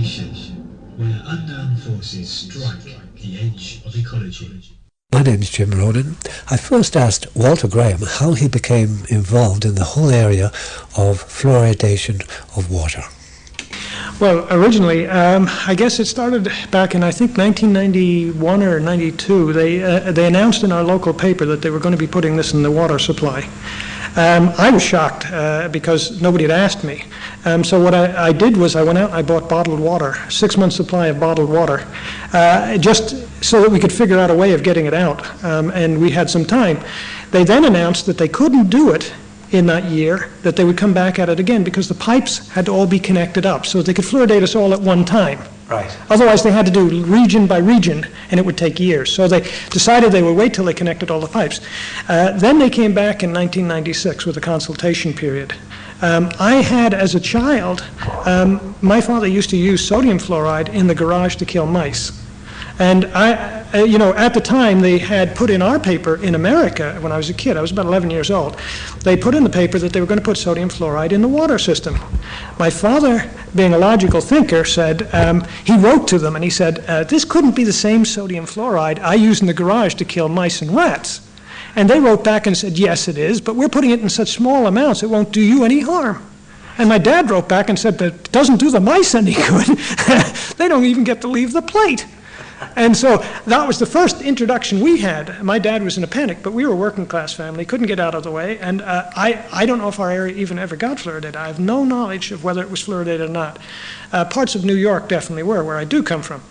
station, where unknown forces strike the edge of ecology. My name is Jim Ronan. I first asked Walter Graham how he became involved in the whole area of fluoridation of water. Well, originally, I guess it started back in, I think, 1991 or 92. They announced in our local paper that they were going to be putting this in the water supply. I was shocked because nobody had asked me. So what I did was I went out and I bought bottled water, 6 months supply of bottled water, just so that we could figure out a way of getting it out. And we had some time. They then announced that they couldn't do it in that year, that they would come back at it again because the pipes had to all be connected up so they could fluoridate us all at one time. Right. Otherwise, they had to do region by region, and it would take years. So they decided they would wait till they connected all the pipes. Then they came back in 1996 with a consultation period. I had, as a child, my father used to use sodium fluoride in the garage to kill mice. And at the time, they had put in our paper in America, when I was a kid, I was about 11 years old, they put in the paper that they were going to put sodium fluoride in the water system. My father, being a logical thinker, said, he wrote to them and he said, this couldn't be the same sodium fluoride I use in the garage to kill mice and rats. And they wrote back and said, yes, it is, but we're putting it in such small amounts it won't do you any harm. And my dad wrote back and said, but it doesn't do the mice any good. They don't even get to leave the plate. And so that was the first introduction we had. My dad was in a panic, but we were a working class family, couldn't get out of the way, and I don't know if our area even ever got fluoridated. I have no knowledge of whether it was fluoridated or not. Parts of New York definitely were, where I do come from.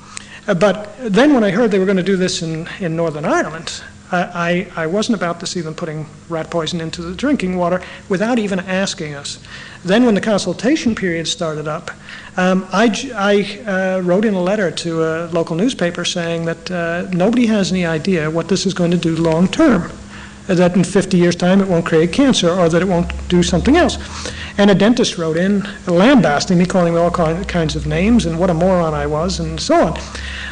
But then when I heard they were going to do this in Northern Ireland, I wasn't about to see them putting rat poison into the drinking water without even asking us. Then when the consultation period started up, I wrote in a letter to a local newspaper saying that nobody has any idea what this is going to do long term, that in 50 years' time it won't create cancer or that it won't do something else. And a dentist wrote in lambasting me, calling me all kinds of names and what a moron I was and so on.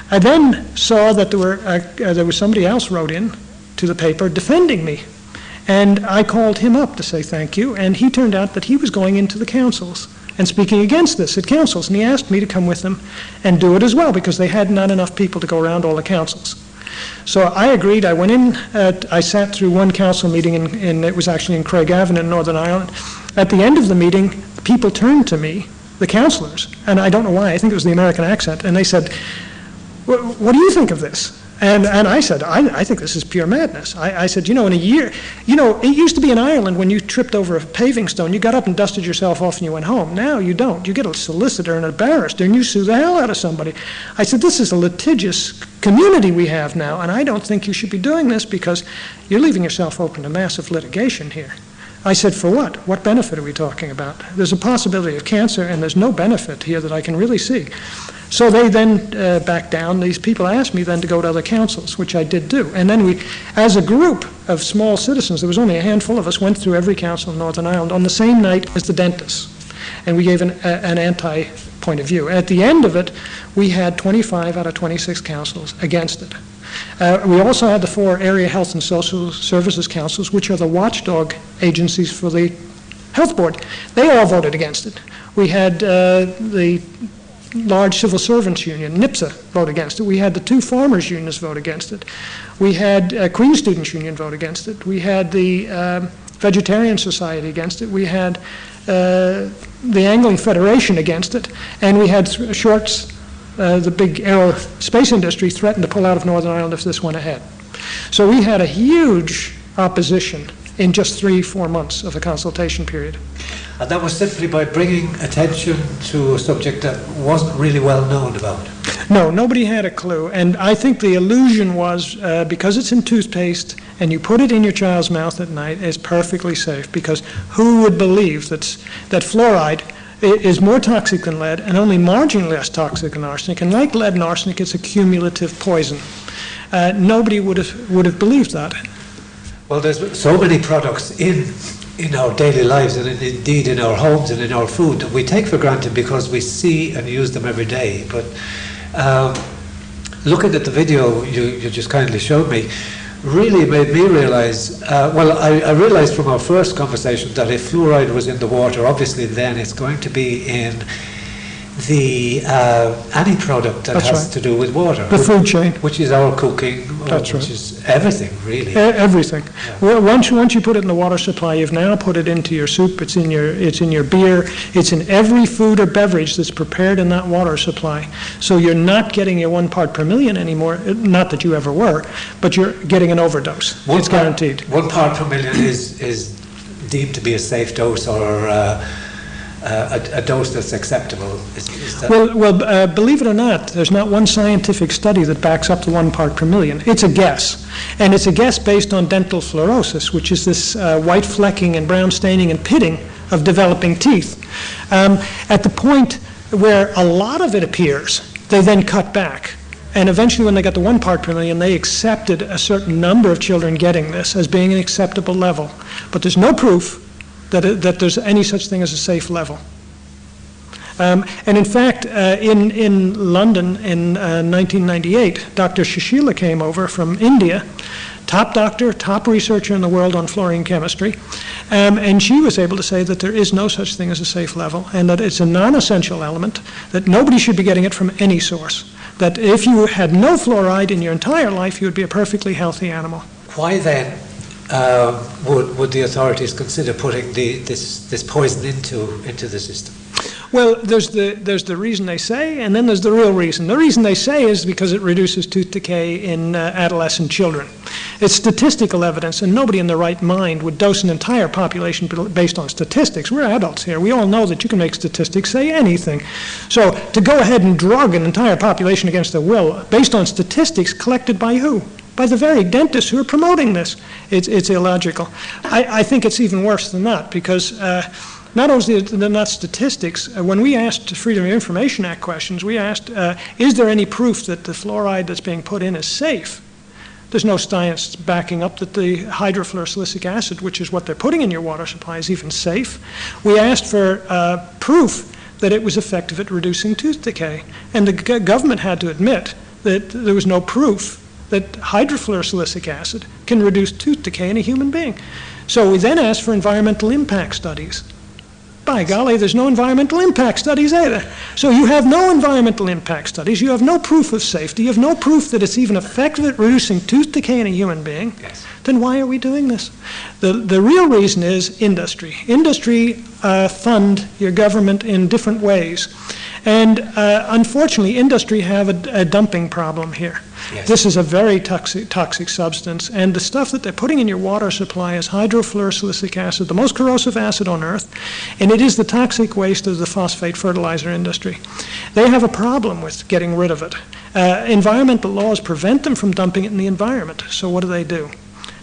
I then saw that there was somebody else wrote in to the paper defending me. And I called him up to say thank you, and he turned out that he was going into the councils and speaking against this at councils, and he asked me to come with them and do it as well because they had not enough people to go around all the councils. So I agreed. I went in, I sat through one council meeting, and it was actually in Craigavon in Northern Ireland. At the end of the meeting, people turned to me, the councillors, and I don't know why, I think it was the American accent, and they said, what do you think of this? And I said, I think this is pure madness. I said, in a year, it used to be in Ireland when you tripped over a paving stone, you got up and dusted yourself off and you went home. Now you don't. You get a solicitor and a barrister and you sue the hell out of somebody. I said, this is a litigious community we have now, and I don't think you should be doing this because you're leaving yourself open to massive litigation here. I said, for what? What benefit are we talking about? There's a possibility of cancer, and there's no benefit here that I can really see. So they then backed down. These people asked me then to go to other councils, which I did do. And then we, as a group of small citizens, there was only a handful of us, went through every council in Northern Ireland on the same night as the dentists. And we gave an anti-point of view. At the end of it, we had 25 out of 26 councils against it. We also had the 4 area health and social services councils, which are the watchdog agencies for the health board. They all voted against it. We had the large civil servants union, NIPSA, vote against it. We had the 2 farmers unions vote against it. We had Queen Students Union vote against it. We had the Vegetarian Society against it. We had the Angling Federation against it. And we had Shorts, the big aerospace industry, threatened to pull out of Northern Ireland if this went ahead. So we had a huge opposition in just 3-4 months of a consultation period. And that was simply by bringing attention to a subject that wasn't really well known about. No, nobody had a clue. And I think the illusion was because it's in toothpaste and you put it in your child's mouth at night, it's perfectly safe. Because who would believe that fluoride is more toxic than lead and only marginally less toxic than arsenic? And like lead and arsenic, it's a cumulative poison. Nobody would have believed that. Well, there's so many products in our daily lives and indeed in our homes and in our food that we take for granted because we see and use them every day. But looking at the video you just kindly showed me really made me realize, I realized from our first conversation that if fluoride was in the water, obviously then it's going to be in the any product that That's has right. to do with water. The food chain. Which is our cooking, That's which right. is everything, really. Everything. Well, once you put it in the water supply, you've now put it into your soup, it's in your beer, it's in every food or beverage that's prepared in that water supply. So you're not getting your 1 part per million anymore, not that you ever were, but you're getting an overdose. It's guaranteed. 1 part per million is deemed to be a safe dose, or a dose that's acceptable. Is that? Well, believe it or not, there's not one scientific study that backs up the 1 part per million. It's a guess. And it's a guess based on dental fluorosis, which is this white flecking and brown staining and pitting of developing teeth. At the point where a lot of it appears, they then cut back. And eventually, when they got to 1 part per million, they accepted a certain number of children getting this as being an acceptable level. But there's no proof that there's any such thing as a safe level. And in fact, in London in 1998, Dr. Shishila came over from India, top doctor, top researcher in the world on fluorine chemistry, and she was able to say that there is no such thing as a safe level, and that it's a non-essential element, that nobody should be getting it from any source, that if you had no fluoride in your entire life, you would be a perfectly healthy animal. Why then would the authorities consider putting this poison into the system? Well, there's the reason they say, and then there's the real reason. The reason they say is because it reduces tooth decay in adolescent children. It's statistical evidence, and nobody in their right mind would dose an entire population based on statistics. We're adults here. We all know that you can make statistics say anything. So to go ahead and drug an entire population against their will based on statistics collected by who? By the very dentists who are promoting this. It's illogical. I think it's even worse than that, because not only is it not statistics, when we asked Freedom of Information Act questions, we asked, is there any proof that the fluoride that's being put in is safe? There's no science backing up that the hydrofluorosilicic acid, which is what they're putting in your water supply, is even safe. We asked for proof that it was effective at reducing tooth decay, and the government had to admit that there was no proof that hydrofluorosilicic acid can reduce tooth decay in a human being. So we then asked for environmental impact studies. By golly, there's no environmental impact studies either. So you have no environmental impact studies, you have no proof of safety, you have no proof that it's even effective at reducing tooth decay in a human being. Yes. Then why are we doing this? The real reason is industry. Industry fund your government in different ways. And unfortunately, industry have a dumping problem here. Yes. This is a very toxic substance, and the stuff that they're putting in your water supply is hydrofluorosilicic acid, the most corrosive acid on earth, and it is the toxic waste of the phosphate fertilizer industry. They have a problem with getting rid of it. Environmental laws prevent them from dumping it in the environment, so what do?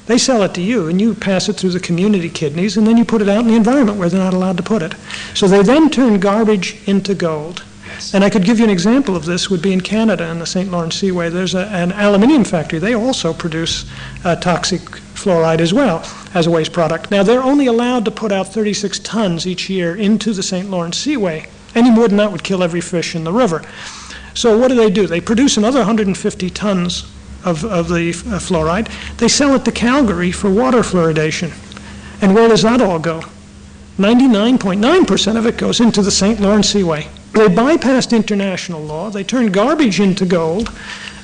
They sell it to you, and you pass it through the community kidneys, and then you put it out in the environment where they're not allowed to put it. So they then turn garbage into gold. Yes. And I could give you an example of this, would be in Canada, in the St. Lawrence Seaway. There's an aluminium factory. They also produce toxic fluoride as well as a waste product. Now, they're only allowed to put out 36 tons each year into the St. Lawrence Seaway. Any more than that would kill every fish in the river. So what do? They produce another 150 tons of the fluoride. They sell it to Calgary for water fluoridation. And where does that all go? 99.9% of it goes into the St. Lawrence Seaway. They bypassed international law, they turned garbage into gold,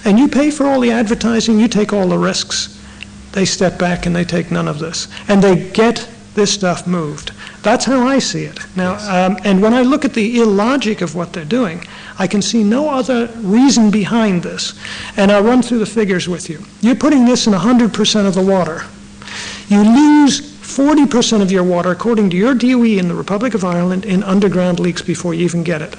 and you pay for all the advertising, you take all the risks. They step back and they take none of this. And they get this stuff moved. That's how I see it. Now, and when I look at the illogic of what they're doing, I can see no other reason behind this. And I'll run through the figures with you. You're putting this in 100% of the water. You lose 40% of your water, according to your DOE in the Republic of Ireland, in underground leaks before you even get it.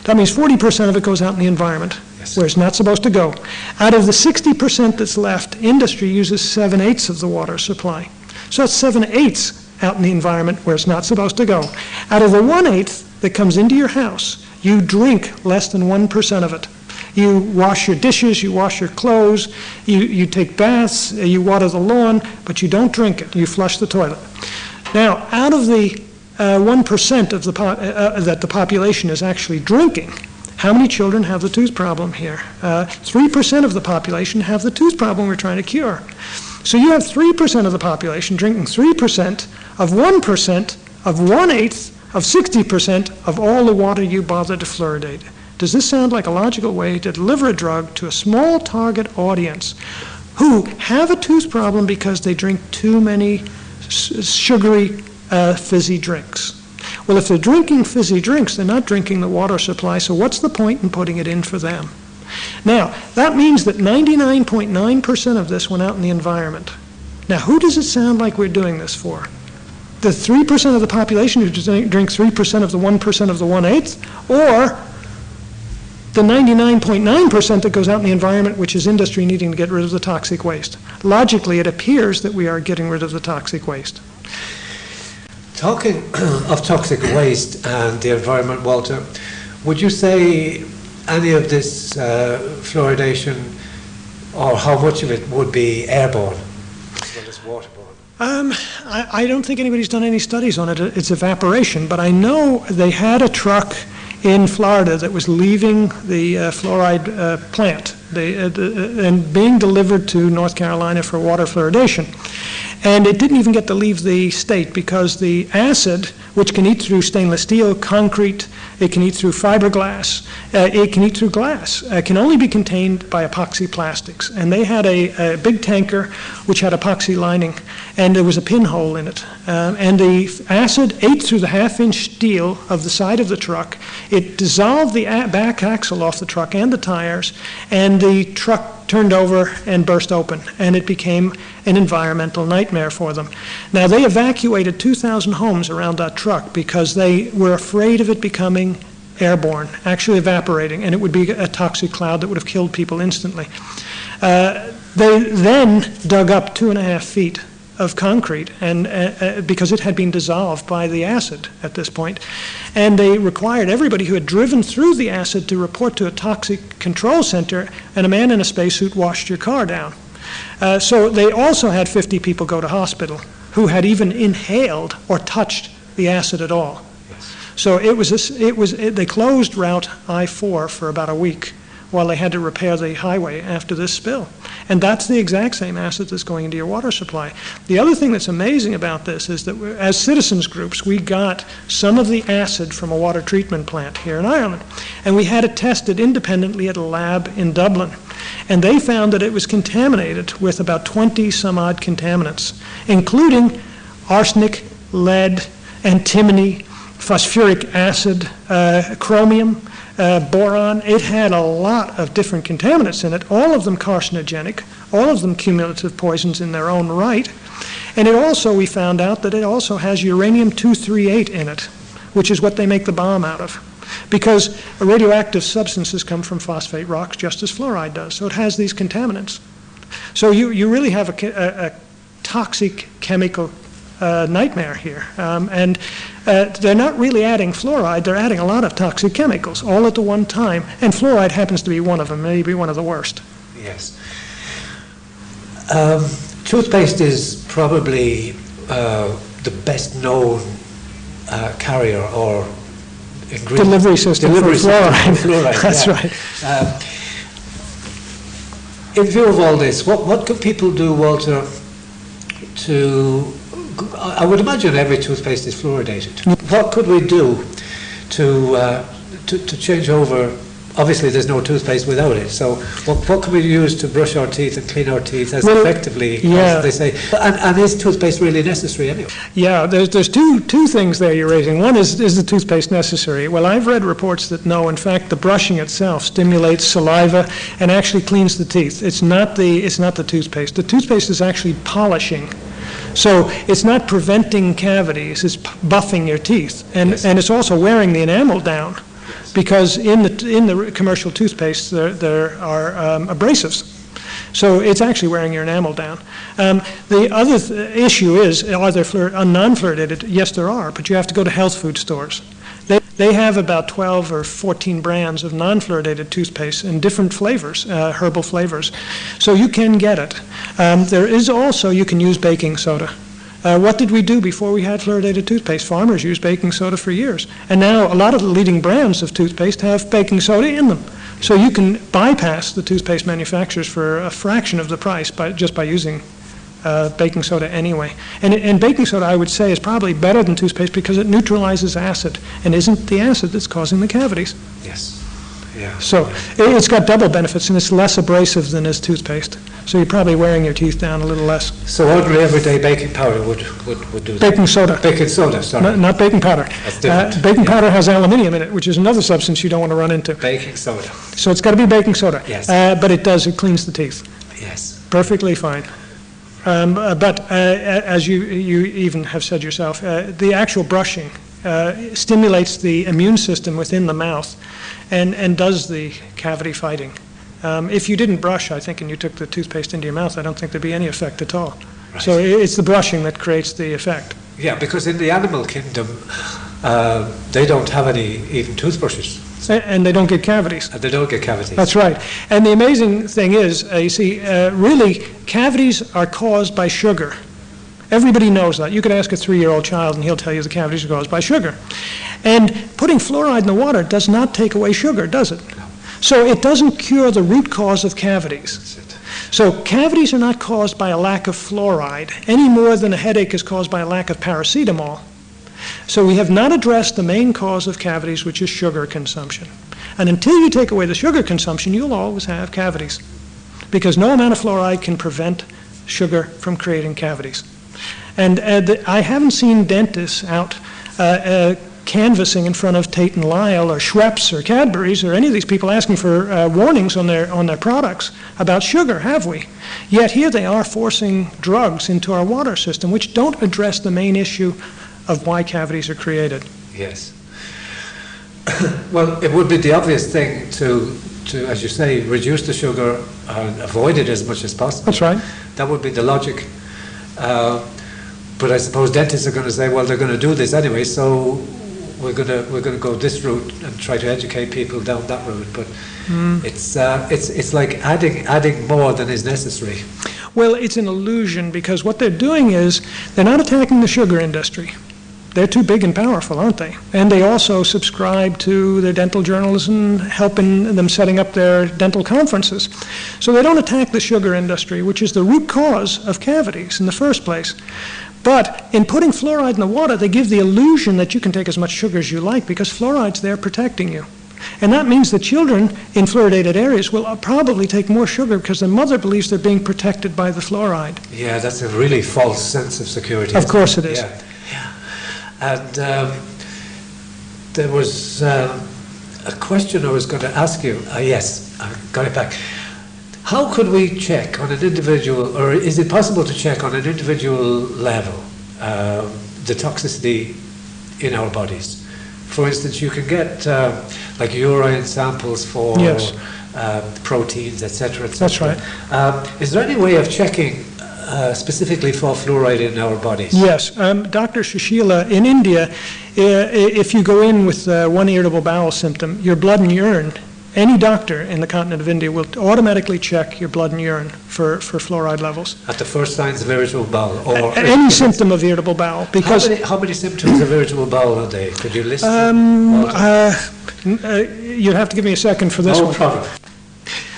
That means 40% of it goes out in the environment, yes, where it's not supposed to go. Out of the 60% that's left, industry uses 7/8 of the water supply. So that's 7/8 out in the environment where it's not supposed to go. Out of the 1/8 that comes into your house, you drink less than 1% of it. You wash your dishes, you wash your clothes, you take baths, you water the lawn, but you don't drink it. You flush the toilet. Now, out of the 1% of that the population is actually drinking, how many children have the tooth problem here? 3% of the population have the tooth problem we're trying to cure. So you have 3% of the population drinking 3% of 1% of 1/8 of 60% of all the water you bother to fluoridate. Does this sound like a logical way to deliver a drug to a small target audience who have a tooth problem because they drink too many sugary, fizzy drinks? Well, if they're drinking fizzy drinks, they're not drinking the water supply, so what's the point in putting it in for them? Now, that means that 99.9% of this went out in the environment. Now, who does it sound like we're doing this for? The 3% of the population who drink 3% of the 1% of the 1/8, or the 99.9% that goes out in the environment, which is industry needing to get rid of the toxic waste? Logically, it appears that we are getting rid of the toxic waste. Talking of toxic waste and the environment, Walter, would you say any of this fluoridation, or how much of it would be airborne as well as waterborne? I don't think anybody's done any studies on it. It's evaporation, but I know they had a truck in Florida that was leaving the fluoride plant and being delivered to North Carolina for water fluoridation. And it didn't even get to leave the state because the acid, which can eat through stainless steel, concrete, it can eat through fiberglass, it can eat through glass, can only be contained by epoxy plastics. And they had a big tanker which had epoxy lining, and there was a pinhole in it. And the acid ate through the half-inch steel of the side of the truck. It dissolved the back axle off the truck and the tires, and the truck turned over and burst open, and it became an environmental nightmare for them. Now, they evacuated 2,000 homes around that truck because they were afraid of it becoming airborne, actually evaporating, and it would be a toxic cloud that would have killed people instantly. They then dug up 2.5 feet of concrete, and because it had been dissolved by the acid at this point, and they required everybody who had driven through the acid to report to a toxic control center, and a man in a spacesuit washed your car down. So they also had 50 people go to hospital who had even inhaled or touched the acid at all. So they closed Route I-4 for about a week while they had to repair the highway after this spill. And that's the exact same acid that's going into your water supply. The other thing that's amazing about this is that as citizens groups, we got some of the acid from a water treatment plant here in Ireland, and we had it tested independently at a lab in Dublin. And they found that it was contaminated with about 20 some odd contaminants, including arsenic, lead, antimony, phosphoric acid, chromium, boron. It had a lot of different contaminants in it, all of them carcinogenic, all of them cumulative poisons in their own right. And it also, we found out that it also has uranium-238 in it, which is what they make the bomb out of. Because radioactive substances come from phosphate rocks just as fluoride does, so it has these contaminants. So you really have a toxic chemical nightmare here. And they're not really adding fluoride, they're adding a lot of toxic chemicals all at the one time, and fluoride happens to be one of them, maybe one of the worst. Yes. Toothpaste is probably the best known carrier or ingredient. Delivery system for fluoride. That's yeah. right. In view of all this, what can people do, Walter, to... I would imagine every toothpaste is fluoridated. What could we do to change over? Obviously, there's no toothpaste without it. So, what can we use to brush our teeth and clean our teeth as effectively as they say? And is toothpaste really necessary anyway? Yeah, there's two things there you're raising. One is the toothpaste necessary? Well, I've read reports that no. In fact, the brushing itself stimulates saliva and actually cleans the teeth. It's not the toothpaste. The toothpaste is actually polishing. So it's not preventing cavities, it's buffing your teeth. And it's also wearing the enamel down, because in the commercial toothpaste there are abrasives. So it's actually wearing your enamel down. The other issue is, are there non-fluoridated? Yes, there are, but you have to go to health food stores. They have about 12 or 14 brands of non-fluoridated toothpaste in different flavors, herbal flavors. So you can get it. There is also, you can use baking soda. What did we do before we had fluoridated toothpaste? Farmers used baking soda for years. And now a lot of the leading brands of toothpaste have baking soda in them. So you can bypass the toothpaste manufacturers for a fraction of the price just by using baking soda anyway. And baking soda, I would say, is probably better than toothpaste because it neutralizes acid and isn't the acid that's causing the cavities. Yes. Yeah. So it's got double benefits, and it's less abrasive than is toothpaste. So you're probably wearing your teeth down a little less. So ordinary everyday baking powder would do that? Baking soda. Baking soda, sorry. Not baking powder. That's different. Baking powder has aluminium in it, which is another substance you don't want to run into. Baking soda. So it's got to be baking soda. Yes. But it cleans the teeth. Yes. Perfectly fine. But as you even have said yourself, the actual brushing stimulates the immune system within the mouth and does the cavity fighting. If you didn't brush, I think, and you took the toothpaste into your mouth, I don't think there'd be any effect at all. Right. So it's the brushing that creates the effect. Yeah, because in the animal kingdom, they don't have any even toothbrushes. And they don't get cavities. And they don't get cavities. That's right. And the amazing thing is, you see, really, cavities are caused by sugar. Everybody knows that. You could ask a 3-year-old child, and he'll tell you the cavities are caused by sugar. And putting fluoride in the water does not take away sugar, does it? No. So it doesn't cure the root cause of cavities. That's it. So cavities are not caused by a lack of fluoride, any more than a headache is caused by a lack of paracetamol. So we have not addressed the main cause of cavities, which is sugar consumption. And until you take away the sugar consumption, you'll always have cavities, because no amount of fluoride can prevent sugar from creating cavities. And I haven't seen dentists out canvassing in front of Tate & Lyle or Schweppes or Cadbury's or any of these people asking for warnings on their products about sugar, have we? Yet here they are forcing drugs into our water system, which don't address the main issue of why cavities are created. Yes. Well, it would be the obvious thing to, as you say, reduce the sugar and avoid it as much as possible. That's right. That would be the logic. But I suppose dentists are going to say, well, they're going to do this anyway, so we're going to go this route and try to educate people down that route. But it's like adding more than is necessary. Well, it's an illusion, because what they're doing is they're not attacking the sugar industry. They're too big and powerful, aren't they? And they also subscribe to their dental journals and helping them setting up their dental conferences. So they don't attack the sugar industry, which is the root cause of cavities in the first place. But in putting fluoride in the water, they give the illusion that you can take as much sugar as you like, because fluoride's there protecting you. And that means that children in fluoridated areas will probably take more sugar because the mother believes they're being protected by the fluoride. Yeah, that's a really false sense of security. Of course it is. Yeah. And there was a question I was going to ask you. Yes, I got it back. How could we check on an individual, or is it possible to check on an individual level the toxicity in our bodies? For instance, you can get like urine samples for Yes. proteins, etc., etc. That's right. Is there any way of checking specifically for fluoride in our bodies? Yes. Dr. Sushila, in India, if you go in with one irritable bowel symptom, your blood and urine, any doctor in the continent of India will automatically check your blood and urine for fluoride levels. At the first signs of irritable bowel? Or Any symptom of irritable bowel. Because how many symptoms of irritable bowel are there? Could you list you'd have to give me a second for this No one. problem.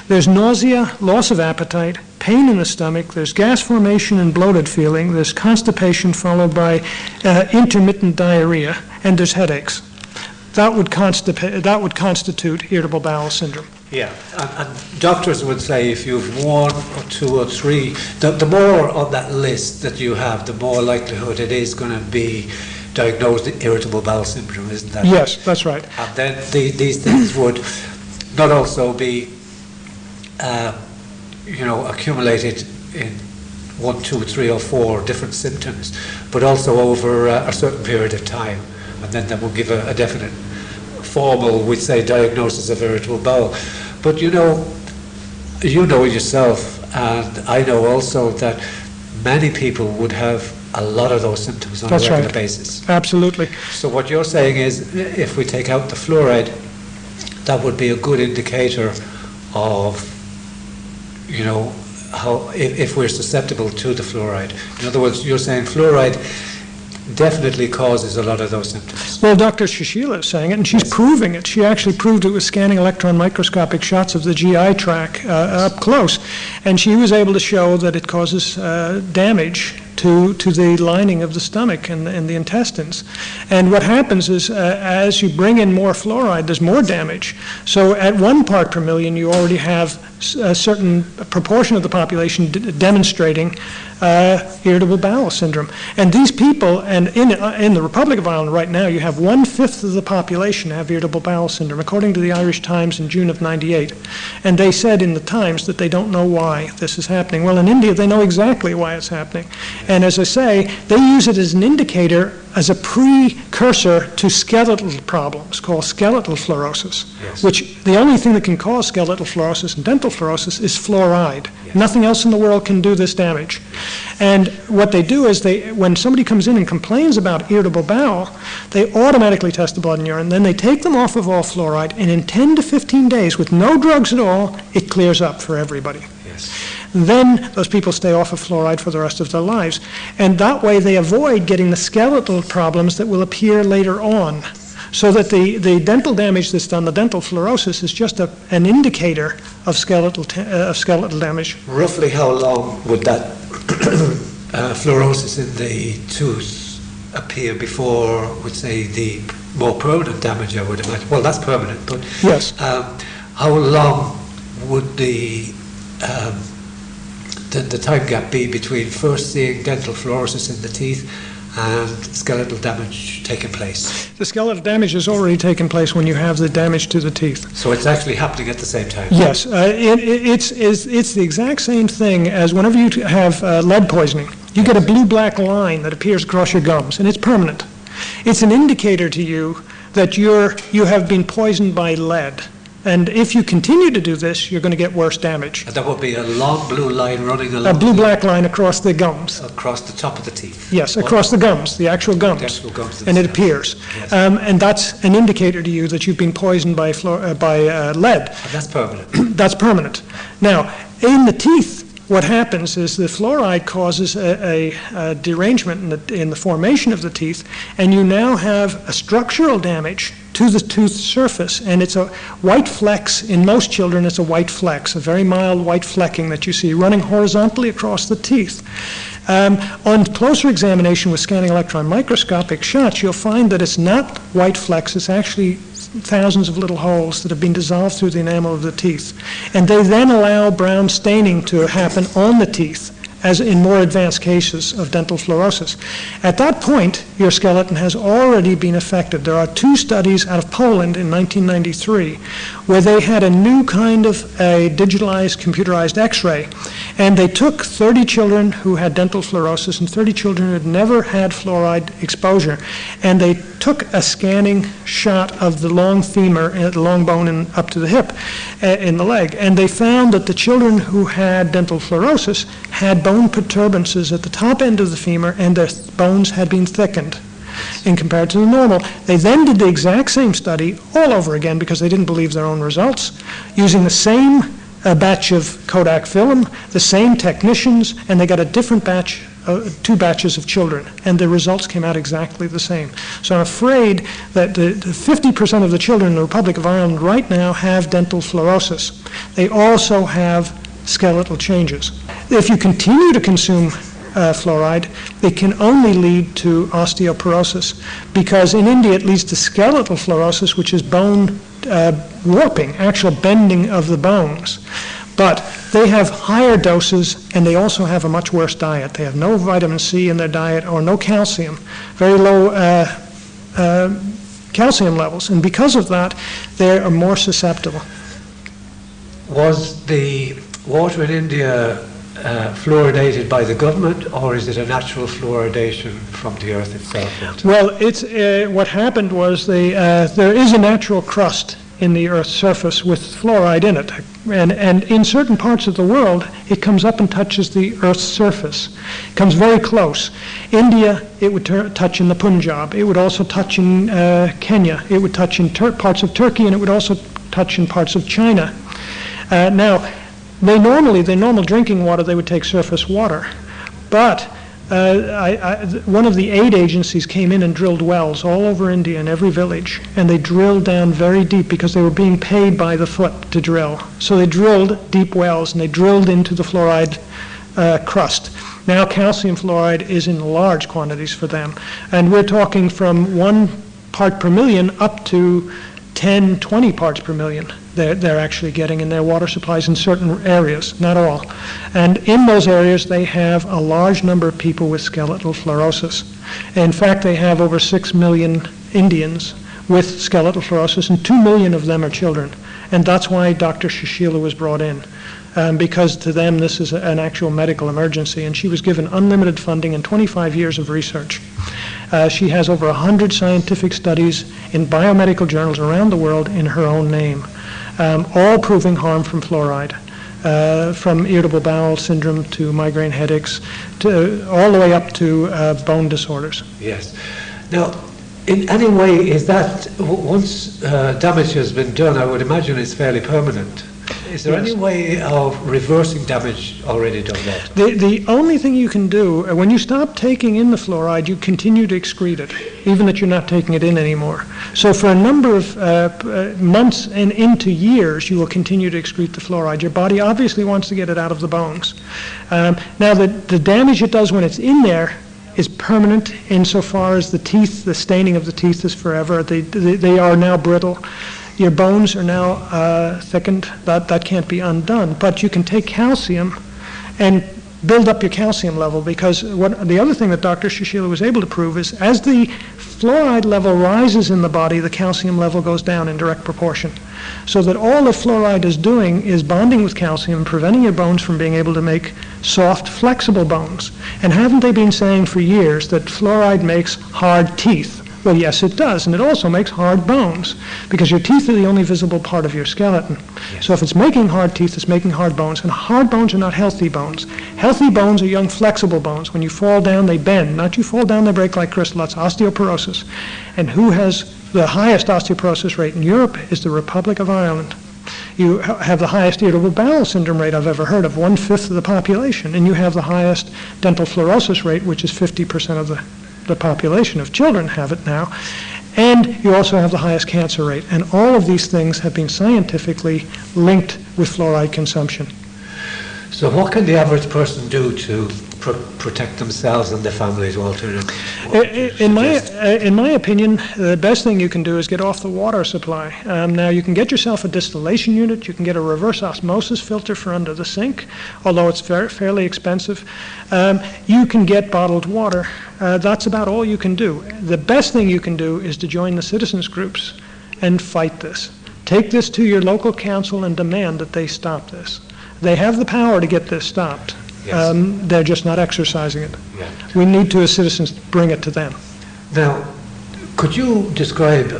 There's nausea, loss of appetite, pain in the stomach, there's gas formation and bloated feeling, there's constipation followed by intermittent diarrhea, and there's headaches. That would constitute irritable bowel syndrome. Yeah, and doctors would say if you've 1 or 2 or 3, the more on that list that you have, the more likelihood it is going to be diagnosed irritable bowel syndrome, isn't that? Yes, that's right. And then these things would not also be, accumulated in 1, 2, 3, or 4 different symptoms, but also over a certain period of time. And then that will give a definite formal, we'd say, diagnosis of irritable bowel. But you know yourself, and I know also that many people would have a lot of those symptoms on a regular basis. Absolutely. So what you're saying is, if we take out the fluoride, that would be a good indicator of, how if we're susceptible to the fluoride. In other words, you're saying fluoride definitely causes a lot of those symptoms. Well, Dr. Shishila is saying it, and she's proving it. She actually proved it with scanning electron microscopic shots of the GI tract up close, and she was able to show that it causes damage to the lining of the stomach and the intestines. And what happens is, as you bring in more fluoride, there's more damage. So at 1 part per million, you already have a certain proportion of the population demonstrating irritable bowel syndrome. And these people, and in the Republic of Ireland right now, you have 1/5 of the population have irritable bowel syndrome, according to the Irish Times in June of '98. And they said in the Times that they don't know why this is happening. Well, in India, they know exactly why it's happening. And as I say, they use it as an indicator, as a precursor to skeletal problems called skeletal fluorosis, which the only thing that can cause skeletal fluorosis and dental fluorosis is fluoride. Nothing else in the world can do this damage. And what they do is when somebody comes in and complains about irritable bowel, they automatically test the blood and urine, then they take them off of all fluoride, and in 10 to 15 days, with no drugs at all, it clears up for everybody. Then those people stay off of fluoride for the rest of their lives. And that way they avoid getting the skeletal problems that will appear later on. So that the dental damage that's done, the dental fluorosis, is just an indicator of skeletal damage. Roughly how long would that fluorosis in the tooth appear before, would say, the more permanent damage, I would imagine? Well, that's permanent, but yes. How long would the time gap be between first seeing dental fluorosis in the teeth and skeletal damage taking place? The skeletal damage has already taken place when you have the damage to the teeth. So it's actually happening at the same time? Yes. It's the exact same thing as whenever you have lead poisoning. You get a blue-black line that appears across your gums, and it's permanent. It's an indicator to you that you have been poisoned by lead. And if you continue to do this, you're going to get worse damage. And that would be a long blue line running along. A blue-black line across the gums. Across the top of the teeth. Yes, across the gums, the actual gums. The actual gums and it appears. Yes. And that's an indicator to you that you've been poisoned by lead. And that's permanent. That's permanent. Now, in the teeth, what happens is the fluoride causes a derangement in the formation of the teeth, and you now have a structural damage to the tooth surface, and it's a white flecks. In most children, it's a white flecks, a very mild white flecking that you see running horizontally across the teeth. On closer examination with scanning electron microscopic shots, you'll find that it's not white flecks, it's actually thousands of little holes that have been dissolved through the enamel of the teeth. And they then allow brown staining to happen on the teeth, as in more advanced cases of dental fluorosis. At that point, your skeleton has already been affected. There are 2 studies out of Poland in 1993 where they had a new kind of a digitalized, computerized X-ray, and they took 30 children who had dental fluorosis and 30 children who had never had fluoride exposure, and they took a scanning shot of the long femur, the long bone up to the hip in the leg, and they found that the children who had dental fluorosis had bone protuberances at the top end of the femur, and their bones had been thickened in compared to the normal. They then did the exact same study all over again because they didn't believe their own results, using the same batch of Kodak film, the same technicians, and they got a different batch, 2 batches of children, and the results came out exactly the same. So I'm afraid that the 50% of the children in the Republic of Ireland right now have dental fluorosis. They also have skeletal changes. If you continue to consume fluoride, it can only lead to osteoporosis, because in India it leads to skeletal fluorosis, which is bone warping, actual bending of the bones. But they have higher doses, and they also have a much worse diet. They have no vitamin C in their diet or no calcium, very low calcium levels, and because of that, they are more susceptible. Was the water in India fluoridated by the government, or is it a natural fluoridation from the earth itself? Well, it's what happened was there is a natural crust in the Earth's surface with fluoride in it, and in certain parts of the world, it comes up and touches the Earth's surface. It comes very close. India, it would touch in the Punjab. It would also touch in Kenya. It would touch in parts of Turkey, and it would also touch in parts of China. Now, the normal drinking water, they would take surface water, but One of the aid agencies came in and drilled wells all over India in every village, and they drilled down very deep because they were being paid by the foot to drill. So they drilled deep wells, and they drilled into the fluoride crust. Now calcium fluoride is in large quantities for them, and we're talking from 1 part per million up to 10, 20 parts per million they're actually getting in their water supplies in certain areas, not all. And in those areas, they have a large number of people with skeletal fluorosis. In fact, they have over 6 million Indians with skeletal fluorosis, and 2 million of them are children. And that's why Dr. Sushila was brought in, because to them this is an actual medical emergency, and she was given unlimited funding and 25 years of research. She has over 100 scientific studies in biomedical journals around the world in her own name, all proving harm from fluoride, from irritable bowel syndrome to migraine headaches, to all the way up to bone disorders. Yes. Now, in any way, is that, once damage has been done, I would imagine it's fairly permanent. Is there any way of reversing damage already done that? The only thing you can do, when you stop taking in the fluoride, you continue to excrete it, even that you're not taking it in anymore. So for a number of months and into years, you will continue to excrete the fluoride. Your body obviously wants to get it out of the bones. Now, the damage it does when it's in there is permanent insofar as the teeth, the staining of the teeth is forever. They are now brittle. Your bones are now thickened. That can't be undone. But you can take calcium and build up your calcium level, because the other thing that Dr. Sushila was able to prove is as the fluoride level rises in the body, the calcium level goes down in direct proportion. So that all the fluoride is doing is bonding with calcium, preventing your bones from being able to make soft, flexible bones. And haven't they been saying for years that fluoride makes hard teeth? Well, yes, it does, and it also makes hard bones, because your teeth are the only visible part of your skeleton. Yes. So if it's making hard teeth, it's making hard bones, and hard bones are not healthy bones. Healthy bones are young, flexible bones. When you fall down, they bend. Not you fall down, they break like crystal. That's osteoporosis. And who has the highest osteoporosis rate in Europe is the Republic of Ireland. You have the highest irritable bowel syndrome rate I've ever heard of, 1/5 of the population, and you have the highest dental fluorosis rate, which is 50% of the population of children have it now, and you also have the highest cancer rate. And all of these things have been scientifically linked with fluoride consumption. So what can the average person do to protect themselves and their families, Walter? In my opinion, the best thing you can do is get off the water supply. Now, you can get yourself a distillation unit. You can get a reverse osmosis filter for under the sink, although it's fairly expensive. You can get bottled water. That's about all you can do. The best thing you can do is to join the citizens groups and fight this. Take this to your local council and demand that they stop this. They have the power to get this stopped. Yes. They're just not exercising it. Yeah. We need to, as citizens, bring it to them. Now, could you describe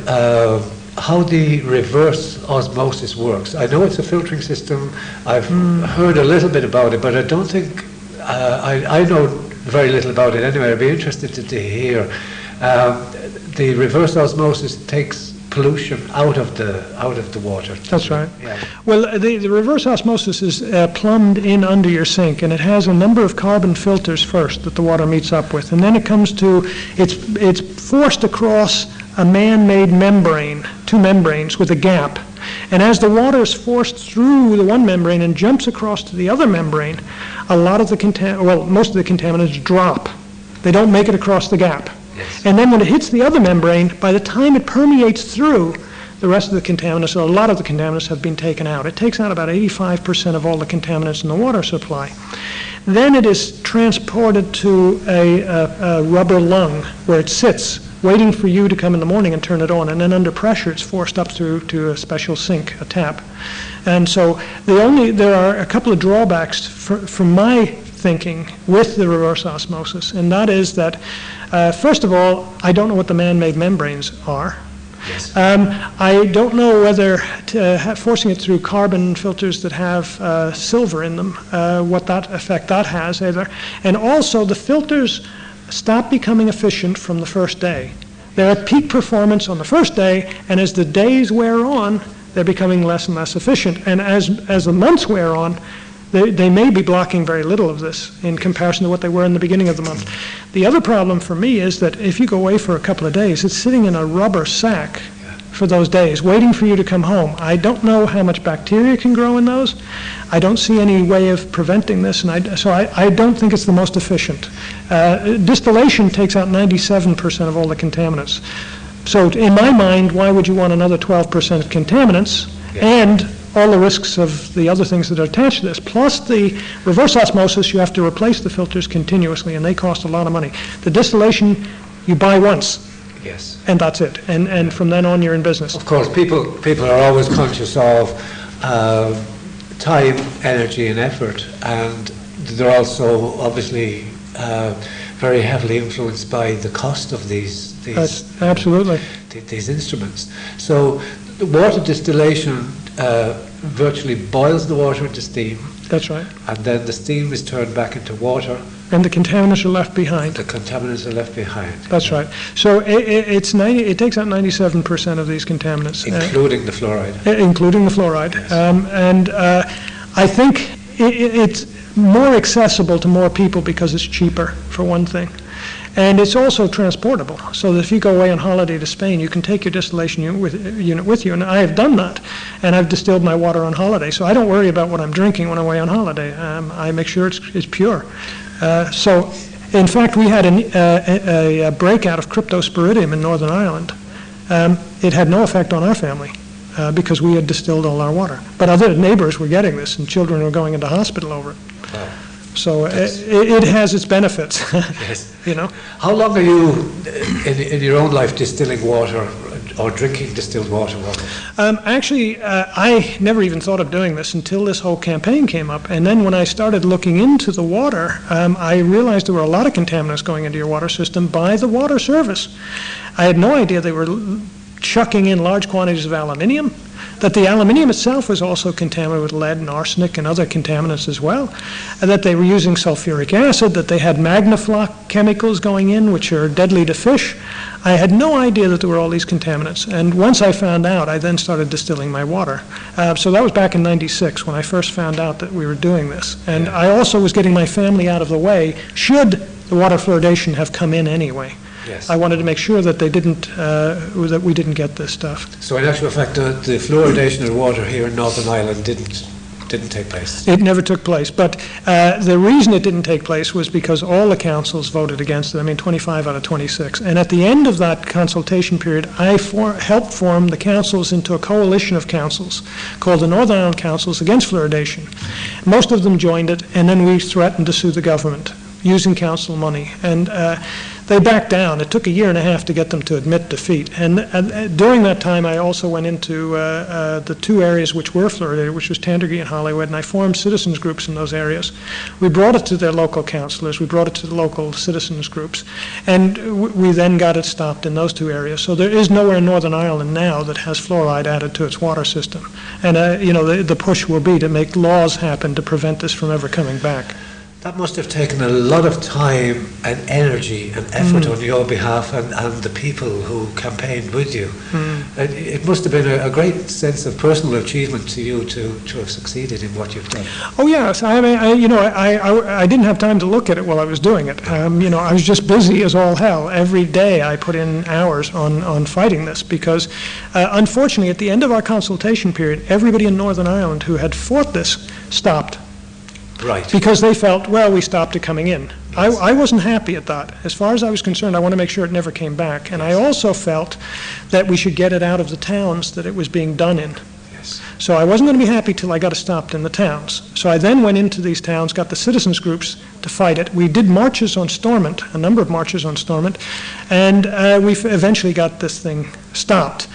how the reverse osmosis works? I know it's a filtering system. I've heard a little bit about it, but I don't think I know very little about it anyway. I'd be interested to hear. The reverse osmosis takes pollution out of the water. That's right. Yeah. Well, the reverse osmosis is plumbed in under your sink, and it has a number of carbon filters first that the water meets up with, and then it comes to it's forced across a man-made membrane, 2 membranes with a gap. And as the water is forced through the one membrane and jumps across to the other membrane, most of the contaminants drop. They don't make it across the gap. Yes. And then when it hits the other membrane, by the time it permeates through, the rest of the contaminants, or a lot of the contaminants, have been taken out. It takes out about 85% of all the contaminants in the water supply. Then it is transported to a rubber lung where it sits, waiting for you to come in the morning and turn it on. And then under pressure, it's forced up through to a special sink, a tap. And so there are a couple of drawbacks from my thinking with the reverse osmosis, and that is that, first of all, I don't know what the man-made membranes are. Yes. I don't know whether forcing it through carbon filters that have silver in them, what effect that has either. And also, the filters stop becoming efficient from the first day. They're at peak performance on the first day, and as the days wear on, they're becoming less and less efficient. And as the months wear on, They may be blocking very little of this in comparison to what they were in the beginning of the month. The other problem for me is that if you go away for a couple of days, it's sitting in a rubber sack for those days, waiting for you to come home. I don't know how much bacteria can grow in those. I don't see any way of preventing this, and so I don't think it's the most efficient. Distillation takes out 97% of all the contaminants. So in my mind, why would you want another 12% of contaminants and all the risks of the other things that are attached to this? Plus the reverse osmosis, you have to replace the filters continuously, and they cost a lot of money. The distillation, you buy once. Yes. And that's it. And from then on, you're in business. Of course, people are always conscious of time, energy, and effort, and they're also obviously very heavily influenced by the cost of these absolutely these instruments. So, the water distillation virtually boils the water into steam. That's right. And then the steam is turned back into water. And the contaminants are left behind. The contaminants are left behind. That's right. So it takes out 97% of these contaminants. Including the fluoride. Including the fluoride. Yes. I think it's more accessible to more people because it's cheaper, for one thing. And it's also transportable, so that if you go away on holiday to Spain, you can take your distillation unit with you, and I have done that, and I've distilled my water on holiday, so I don't worry about what I'm drinking when I'm away on holiday. I make sure it's pure. So, in fact, we had a breakout of cryptosporidium in Northern Ireland. It had no effect on our family because we had distilled all our water. But other neighbors were getting this, and children were going into hospital over it. Wow. So it has its benefits. Yes. You know. How long are you in your own life distilling water or drinking distilled water? Actually, I never even thought of doing this until this whole campaign came up. And then when I started looking into the water, I realized there were a lot of contaminants going into your water system by the water service. I had no idea they were chucking in large quantities of aluminium, that the aluminium itself was also contaminated with lead and arsenic and other contaminants as well, and that they were using sulfuric acid, that they had magnafloc chemicals going in, which are deadly to fish. I had no idea that there were all these contaminants, and once I found out, I then started distilling my water. So that was back in '96 when I first found out that we were doing this. And I also was getting my family out of the way should the water fluoridation have come in anyway. Yes. I wanted to make sure that that we didn't get this stuff. So in actual fact, the fluoridation of water here in Northern Ireland didn't take place. It never took place, but the reason it didn't take place was because all the councils voted against it. I mean, 25 out of 26. And at the end of that consultation period, I helped form the councils into a coalition of councils called the Northern Ireland Councils Against Fluoridation. Most of them joined it, and then we threatened to sue the government using council money. And they backed down. It took a year and a half to get them to admit defeat. And during that time, I also went into the two areas which were fluoridated, which was Tandragee and Hollywood, and I formed citizens groups in those areas. We brought it to their local councillors. We brought it to the local citizens groups. And we then got it stopped in those two areas. So there is nowhere in Northern Ireland now that has fluoride added to its water system. And, the push will be to make laws happen to prevent this from ever coming back. That must have taken a lot of time and energy and effort on your behalf and the people who campaigned with you. It must have been a great sense of personal achievement to you to have succeeded in what you've done. Oh yes, I mean, I didn't have time to look at it while I was doing it. I was just busy as all hell. Every day I put in hours on fighting this because, unfortunately, at the end of our consultation period, everybody in Northern Ireland who had fought this stopped. Right. Because they felt, well, we stopped it coming in. Yes. I wasn't happy at that. As far as I was concerned, I want to make sure it never came back. And I also felt that we should get it out of the towns that it was being done in. Yes. So I wasn't going to be happy till I got it stopped in the towns. So I then went into these towns, got the citizens groups to fight it. We did marches on Stormont, a number of marches on Stormont, and we eventually got this thing stopped.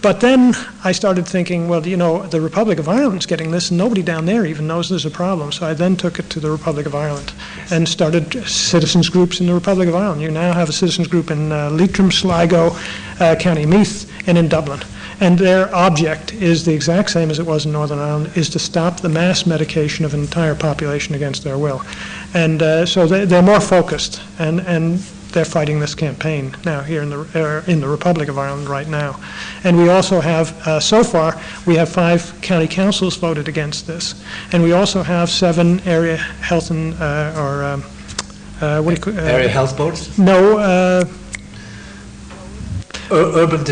But then I started thinking, well, the Republic of Ireland's getting this, and nobody down there even knows there's a problem. So I then took it to the Republic of Ireland and started citizens groups in the Republic of Ireland. You now have a citizens group in Leitrim, Sligo, County Meath, and in Dublin. And their object is the exact same as it was in Northern Ireland, is to stop the mass medication of an entire population against their will. And so they're more focused. And they're fighting this campaign now here in the Republic of Ireland right now. And we also have, so far, we have 5 county councils voted against this. And we also have 7 area health and, area health boards? No, Urban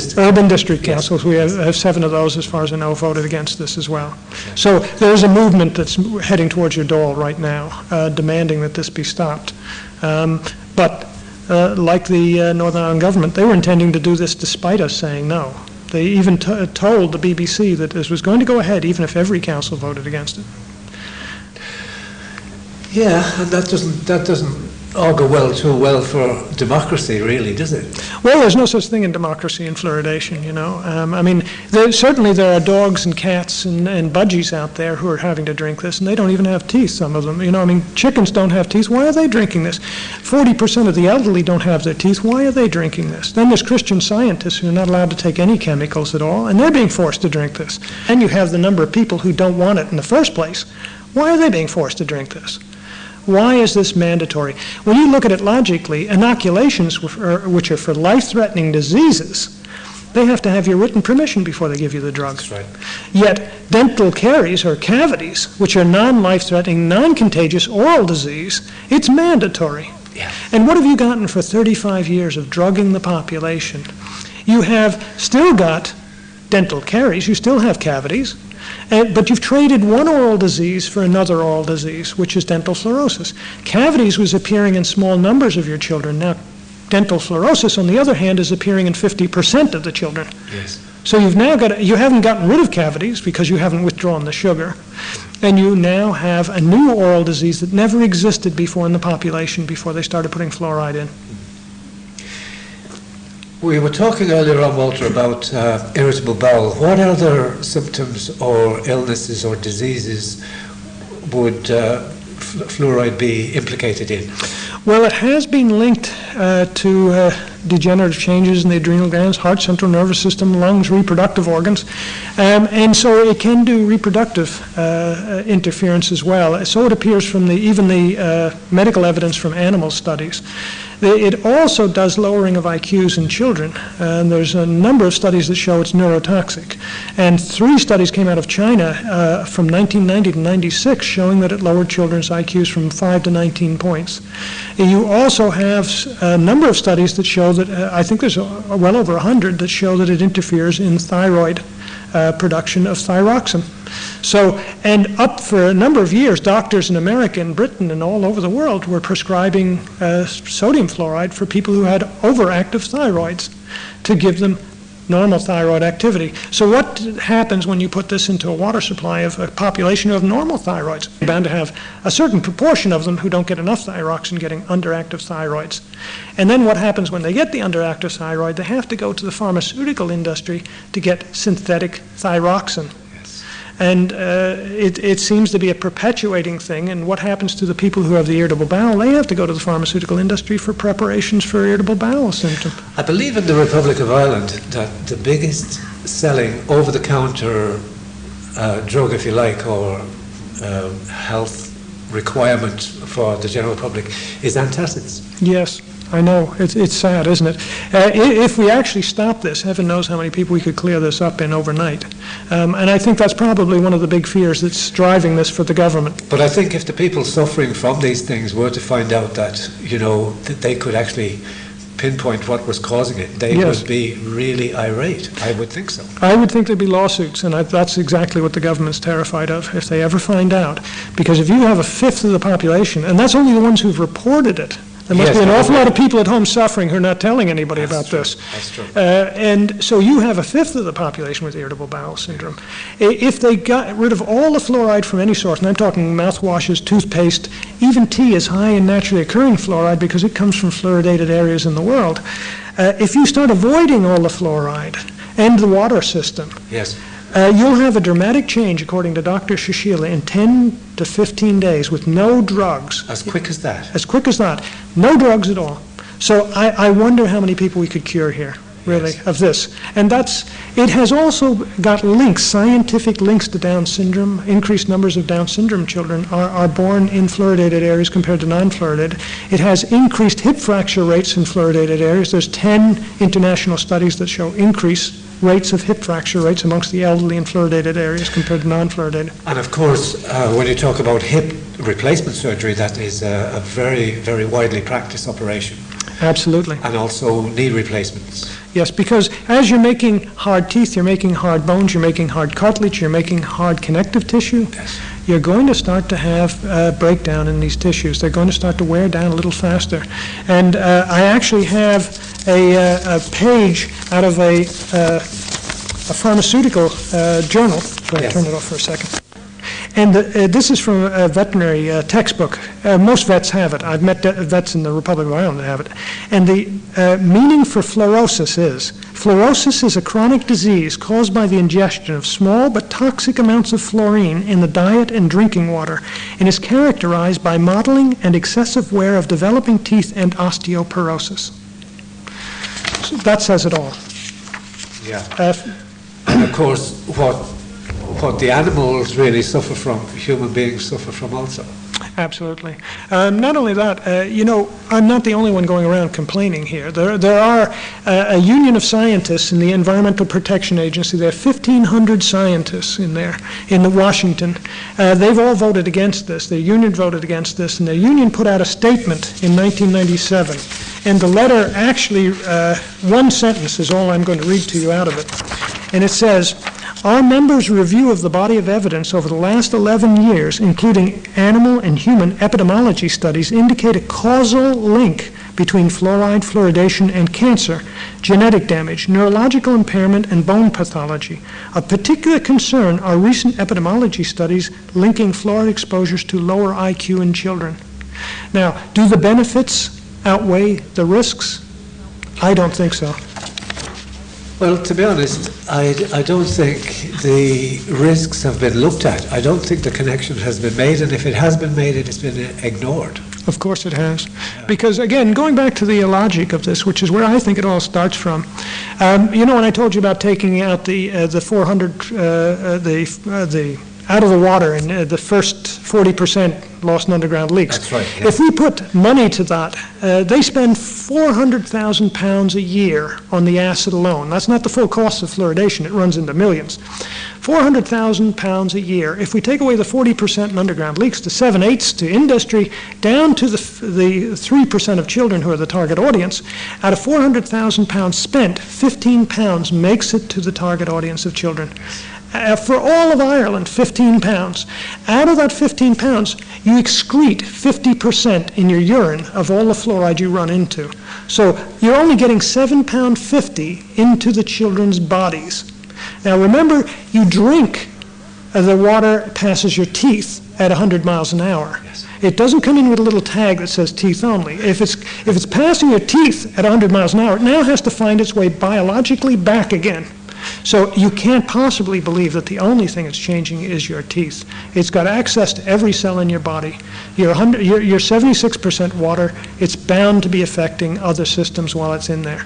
district councils. We have 7 of those, as far as I know, voted against this as well. So there's a movement that's heading towards your door right now, demanding that this be stopped. But like the Northern Ireland government, they were intending to do this despite us saying no. They even told the BBC that this was going to go ahead even if every council voted against it. Yeah, and that doesn't augur too well for democracy, really, does it? Well, there's no such thing in democracy in fluoridation, you know. I mean, certainly there are dogs and cats and budgies out there who are having to drink this, and they don't even have teeth, some of them. You know, I mean, chickens don't have teeth. Why are they drinking this? 40% of the elderly don't have their teeth. Why are they drinking this? Then there's Christian Scientists who are not allowed to take any chemicals at all, and they're being forced to drink this. And you have the number of people who don't want it in the first place. Why are they being forced to drink this? Why is this mandatory? When you look at it logically, inoculations, which are for life-threatening diseases, they have to have your written permission before they give you the drug. That's right. Yet dental caries or cavities, which are non-life-threatening, non-contagious oral disease, it's mandatory. Yeah. And what have you gotten for 35 years of drugging the population? You have still got dental caries, you still have cavities, but you've traded one oral disease for another oral disease, which is dental fluorosis. Cavities was appearing in small numbers of your children. Now, dental fluorosis, on the other hand, is appearing in 50% of the children. Yes. So you haven't gotten rid of cavities because you haven't withdrawn the sugar, and you now have a new oral disease that never existed before in the population before they started putting fluoride in. We were talking earlier on, Walter, about irritable bowel. What other symptoms or illnesses or diseases would fluoride be implicated in? Well, it has been linked to degenerative changes in the adrenal glands, heart, central nervous system, lungs, reproductive organs. And so it can do reproductive interference as well. So it appears from even the medical evidence from animal studies. It also does lowering of IQs in children, and there's a number of studies that show it's neurotoxic. And 3 studies came out of China from 1990 to 96 showing that it lowered children's IQs from 5 to 19 points. You also have a number of studies that show that, I think there's well over 100 that show that it interferes in thyroid production of thyroxine. So, and up for a number of years, doctors in America and Britain and all over the world were prescribing sodium fluoride for people who had overactive thyroids to give them normal thyroid activity. So what happens when you put this into a water supply of a population who have normal thyroids? You're bound to have a certain proportion of them who don't get enough thyroxine getting underactive thyroids. And then what happens when they get the underactive thyroid? They have to go to the pharmaceutical industry to get synthetic thyroxine. And it seems to be a perpetuating thing. And what happens to the people who have the irritable bowel? They have to go to the pharmaceutical industry for preparations for irritable bowel symptom. I believe in the Republic of Ireland that the biggest selling over-the-counter drug, if you like, or health requirement for the general public is antacids. Yes. I know. It's sad, isn't it? If we actually stop this, heaven knows how many people we could clear this up in overnight. And I think that's probably one of the big fears that's driving this for the government. But I think if the people suffering from these things were to find out that, you know, that they could actually pinpoint what was causing it, they would be really irate. I would think so. I would think there'd be lawsuits, and that's exactly what the government's terrified of, if they ever find out. Because if you have a fifth of the population, and that's only the ones who've reported it, there must be an awful lot of people at home suffering who are not telling anybody about this. That's true. And so you have a fifth of the population with irritable bowel syndrome. If they got rid of all the fluoride from any source, and I'm talking mouthwashes, toothpaste, even tea is high in naturally occurring fluoride because it comes from fluoridated areas in the world. If you start avoiding all the fluoride and the water system, you'll have a dramatic change, according to Dr. Shishila, in 10 to 15 days with no drugs. As quick as that? As quick as that. No drugs at all. So I wonder how many people we could cure here, really, of this. And that's, It has also got links, scientific links to Down syndrome. Increased numbers of Down syndrome children are born in fluoridated areas compared to non-fluoridated. It has increased hip fracture rates in fluoridated areas. There's 10 international studies that show increased rates of hip fracture rates amongst the elderly in fluoridated areas compared to non-fluoridated. And of course, when you talk about hip replacement surgery, that is a very, very widely practiced operation. Absolutely. And also knee replacements. Yes, because as you're making hard teeth, you're making hard bones, you're making hard cartilage, you're making hard connective tissue, Yes. you're going to start to have breakdown in these tissues. They're going to start to wear down a little faster. And I actually have a page out of a pharmaceutical journal. Let me turn it off for a second. And this is from a veterinary textbook. Most vets have it. I've met vets in the Republic of Ireland that have it. And the meaning for fluorosis is a chronic disease caused by the ingestion of small but toxic amounts of fluorine in the diet and drinking water, and is characterized by mottling and excessive wear of developing teeth and osteoporosis. So that says it all. Yeah. And of course, what the animals really suffer from, human beings suffer from also. Absolutely. Not only that, I'm not the only one going around complaining here. There are a union of scientists in the Environmental Protection Agency. There are 1,500 scientists in there, in Washington. They've all voted against this. Their union voted against this, and their union put out a statement in 1997. And the letter actually, one sentence is all I'm going to read to you out of it. And it says, our members' review of the body of evidence over the last 11 years, including animal and human epidemiology studies, indicate a causal link between fluoride, fluoridation, and cancer, genetic damage, neurological impairment, and bone pathology. Of particular concern are recent epidemiology studies linking fluoride exposures to lower IQ in children. Now, do the benefits outweigh the risks? I don't think so. Well, to be honest, I don't think the risks have been looked at. I don't think the connection has been made, and if it has been made, it has been ignored. Of course it has. Because, again, going back to the logic of this, which is where I think it all starts from, when I told you about taking out the 400, out of the water, and the first 40% lost in underground leaks. That's right. Yeah. If we put money to that, they spend 400,000 pounds a year on the acid alone. That's not the full cost of fluoridation. It runs into millions. 400,000 pounds a year. If we take away the 40% in underground leaks, the 7/8 to industry, down to the 3% of children who are the target audience, out of 400,000 pounds spent, 15 pounds makes it to the target audience of children. For all of Ireland, 15 pounds. Out of that 15 pounds, you excrete 50% in your urine of all the fluoride you run into. So you're only getting 7.50 pounds into the children's bodies. Now remember, you drink the water passes your teeth at 100 miles an hour. Yes. It doesn't come in with a little tag that says teeth only. If it's passing your teeth at 100 miles an hour, it now has to find its way biologically back again. So you can't possibly believe that the only thing that's changing is your teeth. It's got access to every cell in your body. You're 76% water. It's bound to be affecting other systems while it's in there.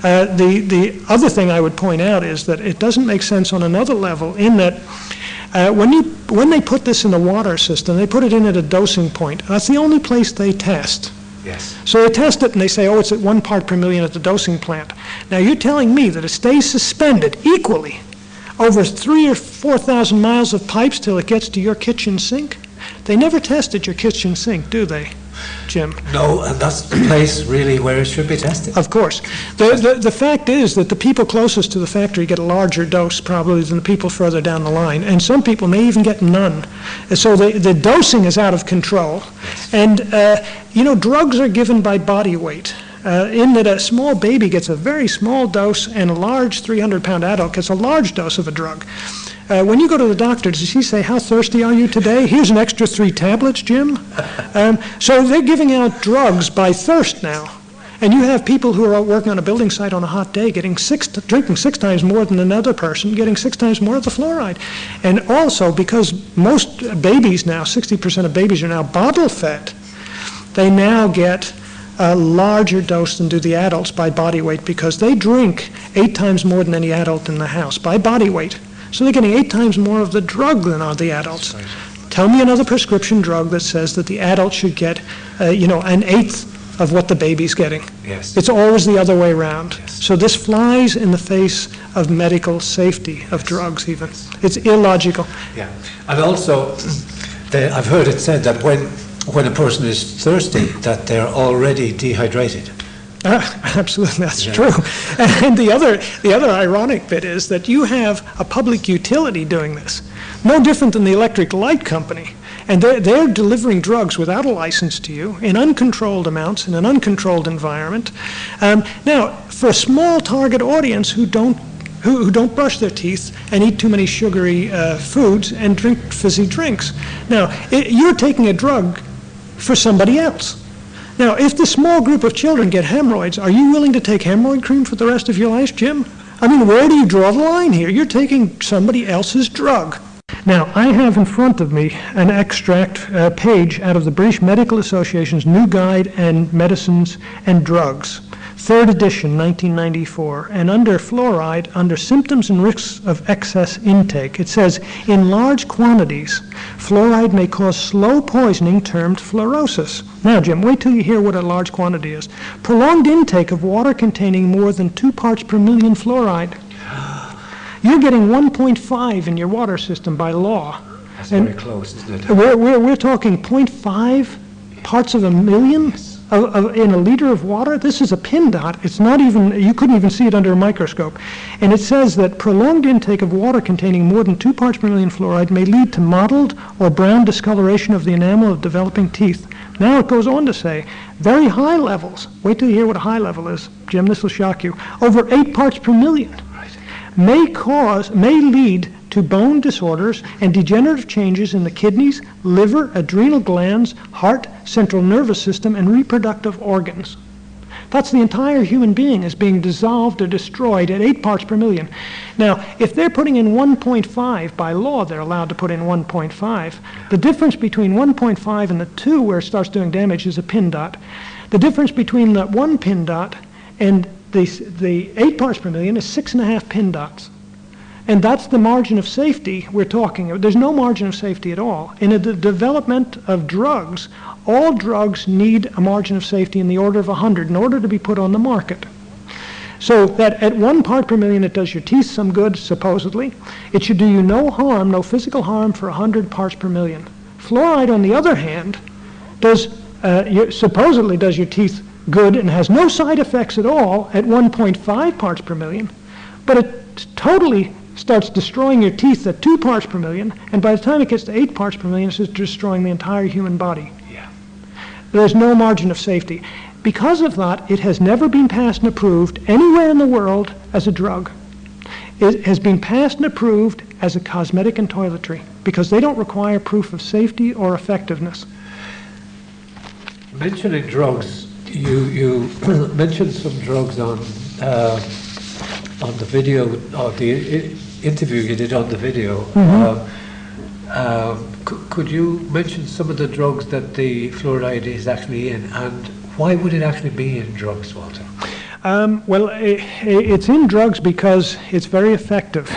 The other thing I would point out is that it doesn't make sense on another level in that when they put this in the water system, they put it in at a dosing point. That's the only place they test. Yes. So they test it and they say, oh, it's at 1 part per million at the dosing plant. Now you're telling me that it stays suspended equally over 3,000 or 4,000 miles of pipes till it gets to your kitchen sink? They never tested your kitchen sink, do they, Jim? No, and that's the place really where it should be tested. Of course. The fact is that the people closest to the factory get a larger dose probably than the people further down the line, and some people may even get none. So the dosing is out of control. And, drugs are given by body weight. In that a small baby gets a very small dose and a large 300-pound adult gets a large dose of a drug. When you go to the doctor, does he say, how thirsty are you today? Here's an extra 3 tablets, Jim. So they're giving out drugs by thirst now. And you have people who are out working on a building site on a hot day drinking 6 times more than another person, getting 6 times more of the fluoride. And also, because most babies now, 60% of babies are now bottle fed, they now get a larger dose than do the adults by body weight because they drink 8 times more than any adult in the house by body weight. So they're getting 8 times more of the drug than are the adults. Right. Tell me another prescription drug that says that the adult should get, an eighth of what the baby's getting. Yes. It's always the other way around. Yes. So this flies in the face of medical safety of drugs even. It's illogical. Yeah. And also, I've heard it said that when a person is thirsty, that they're already dehydrated. Absolutely, that's Yeah. true. And the other ironic bit is that you have a public utility doing this, no different than the electric light company. And they're delivering drugs without a license to you in uncontrolled amounts in an uncontrolled environment. Now, for a small target audience who don't brush their teeth and eat too many sugary foods and drink fizzy drinks. Now, you're taking a drug for somebody else. Now, if the small group of children get hemorrhoids, are you willing to take hemorrhoid cream for the rest of your life, Jim? I mean, where do you draw the line here? You're taking somebody else's drug. Now, I have in front of me an extract page out of the British Medical Association's New Guide and Medicines and Drugs, 3rd edition, 1994, and under fluoride, under symptoms and risks of excess intake, it says, in large quantities, fluoride may cause slow poisoning termed fluorosis. Now, Jim, wait till you hear what a large quantity is. Prolonged intake of water containing more than 2 parts per million fluoride. You're getting 1.5 in your water system by law. That's very close, isn't it? We're talking 0.5 parts of a million in a liter of water. This is a pin dot. It's not even, you couldn't even see it under a microscope. And it says that prolonged intake of water containing more than 2 parts per million fluoride may lead to mottled or brown discoloration of the enamel of developing teeth. Now it goes on to say, very high levels, wait till you hear what a high level is, Jim, this will shock you, over 8 parts per million. May lead to bone disorders and degenerative changes in the kidneys, liver, adrenal glands, heart, central nervous system, and reproductive organs. That's the entire human being is being dissolved or destroyed at 8 parts per million. Now, if they're putting in 1.5, by law they're allowed to put in 1.5, the difference between 1.5 and the 2 where it starts doing damage is a pin dot. The difference between that 1 pin dot and the 8 parts per million is 6.5 pin dots. And that's the margin of safety we're talking about. There's no margin of safety at all. In the development of drugs, all drugs need a margin of safety in the order of 100 in order to be put on the market. So that at 1 part per million it does your teeth some good, supposedly. It should do you no harm, no physical harm for 100 parts per million. Fluoride, on the other hand, supposedly does your teeth good and has no side effects at all at 1.5 parts per million, but it totally starts destroying your teeth at 2 parts per million, and by the time it gets to 8 parts per million, it's just destroying the entire human body. Yeah. There's no margin of safety. Because of that, it has never been passed and approved anywhere in the world as a drug. It has been passed and approved as a cosmetic and toiletry, because they don't require proof of safety or effectiveness. Mentioning drugs, you mentioned some drugs on the video, or the interview you did on the video. Could you mention some of the drugs that the fluoride is actually in, and why would it actually be in drugs, Walter? Well, it's in drugs because it's very effective.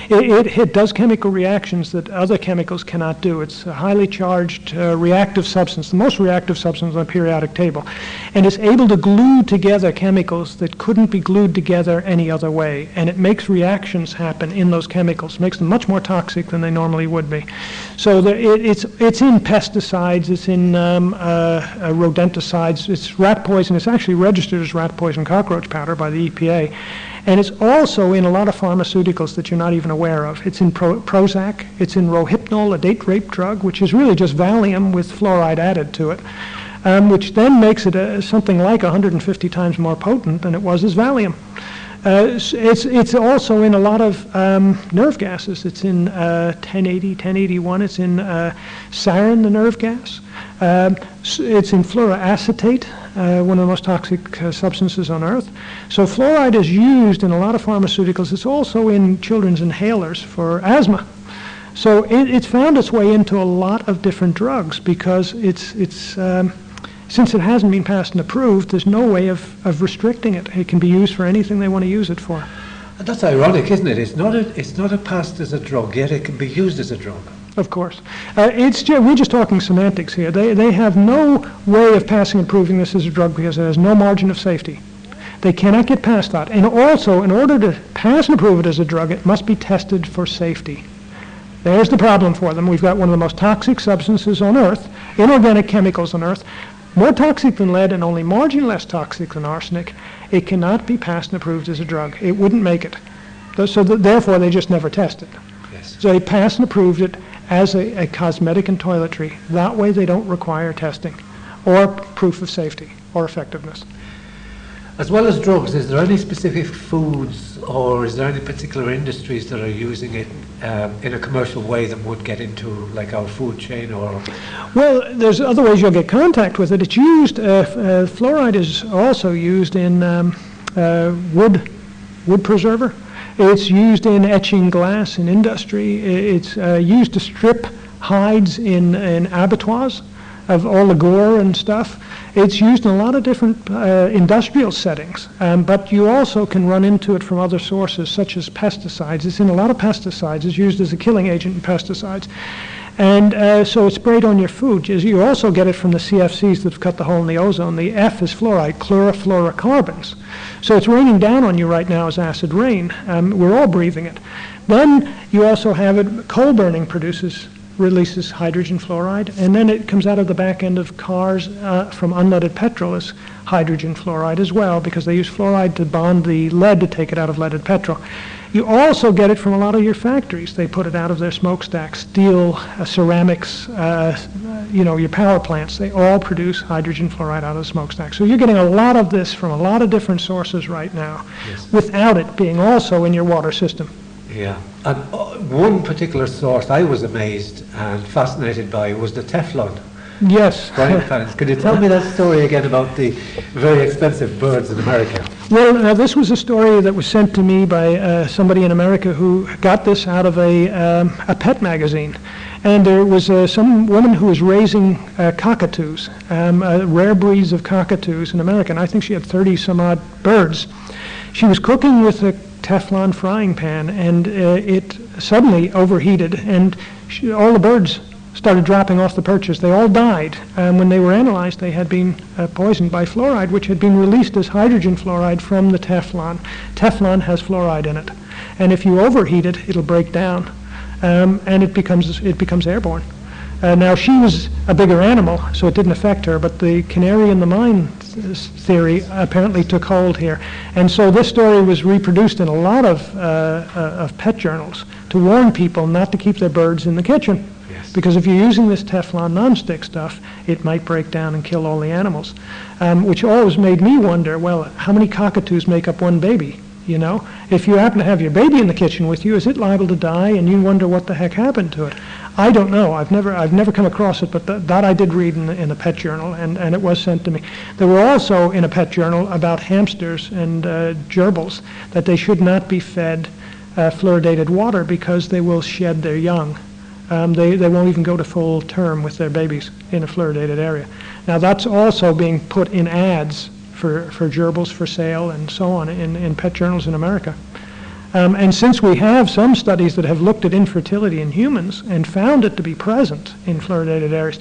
It does chemical reactions that other chemicals cannot do. It's a highly charged reactive substance, the most reactive substance on the periodic table. And it's able to glue together chemicals that couldn't be glued together any other way. And it makes reactions happen in those chemicals, makes them much more toxic than they normally would be. So it's in pesticides, it's in rodenticides, it's rat poison. It's actually registered as rat poison cockroach powder by the EPA, and it's also in a lot of pharmaceuticals that you're not even aware of. It's in Prozac, it's in Rohypnol, a date rape drug, which is really just Valium with fluoride added to it, which then makes it something like 150 times more potent than it was as Valium. It's also in a lot of nerve gases. It's in 1080, 1081. It's in sarin, the nerve gas. It's in fluoroacetate, one of the most toxic substances on Earth. So fluoride is used in a lot of pharmaceuticals. It's also in children's inhalers for asthma. So it's found its way into a lot of different drugs because it's since it hasn't been passed and approved, there's no way of restricting it. It can be used for anything they want to use it for. And that's ironic, isn't it? It's not passed as a drug, yet it can be used as a drug. Of course. We're just talking semantics here. They have no way of passing and proving this as a drug because it has no margin of safety. They cannot get past that. And also, in order to pass and approve it as a drug, it must be tested for safety. There's the problem for them. We've got one of the most toxic substances on Earth, inorganic chemicals on Earth, more toxic than lead and only marginally less toxic than arsenic. It cannot be passed and approved as a drug. It wouldn't make it. So therefore, they just never test it. Yes. So they passed and approved it as a cosmetic and toiletry. That way they don't require testing or proof of safety or effectiveness. As well as drugs, is there any specific foods or is there any particular industries that are using it in a commercial way that would get into like our food chain or? Well, there's other ways you'll get contact with it. It's used, fluoride is also used in wood preserver. It's used in etching glass in industry. It's used to strip hides in abattoirs of all the gore and stuff. It's used in a lot of different industrial settings, but you also can run into it from other sources, such as pesticides. It's in a lot of pesticides. It's used as a killing agent in pesticides. And so it's sprayed on your food. You also get it from the CFCs that have cut the hole in the ozone. The F is fluoride, chlorofluorocarbons. So it's raining down on you right now as acid rain. We're all breathing it. Then you also have it, coal burning releases hydrogen fluoride, and then it comes out of the back end of cars from unleaded petrol as hydrogen fluoride as well, because they use fluoride to bond the lead to take it out of leaded petrol. You also get it from a lot of your factories. They put it out of their smokestacks, steel, ceramics, your power plants. They all produce hydrogen fluoride out of the smokestack. So you're getting a lot of this from a lot of different sources right now, yes, without it being also in your water system. Yeah, and one particular source I was amazed and fascinated by was the Teflon. Yes. Frying pans. Could you tell me that story again about the very expensive birds in America? Well, this was a story that was sent to me by somebody in America who got this out of a pet magazine. And there was some woman who was raising cockatoos, rare breeds of cockatoos in America, and I think she had 30-some-odd birds. She was cooking with a Teflon frying pan, and it suddenly overheated, and all the birds started dropping off the perches. They all died. When they were analyzed, they had been poisoned by fluoride, which had been released as hydrogen fluoride from the Teflon. Teflon has fluoride in it, and if you overheat it, it'll break down, and it becomes airborne. Now, she was a bigger animal, so it didn't affect her, but the canary in the mine theory apparently took hold here. And so this story was reproduced in a lot of pet journals to warn people not to keep their birds in the kitchen. Yes. Because if you're using this Teflon nonstick stuff, it might break down and kill all the animals, which always made me wonder, well, how many cockatoos make up one baby? You know, if you happen to have your baby in the kitchen with you, is it liable to die? And you wonder what the heck happened to it. I don't know. I've never come across it, but that I did read in a pet journal, and it was sent to me. There were also in a pet journal about hamsters and gerbils that they should not be fed fluoridated water because they will shed their young. They won't even go to full term with their babies in a fluoridated area. Now that's also being put in ads for gerbils for sale and so on in pet journals in America. And since we have some studies that have looked at infertility in humans and found it to be present in fluoridated areas,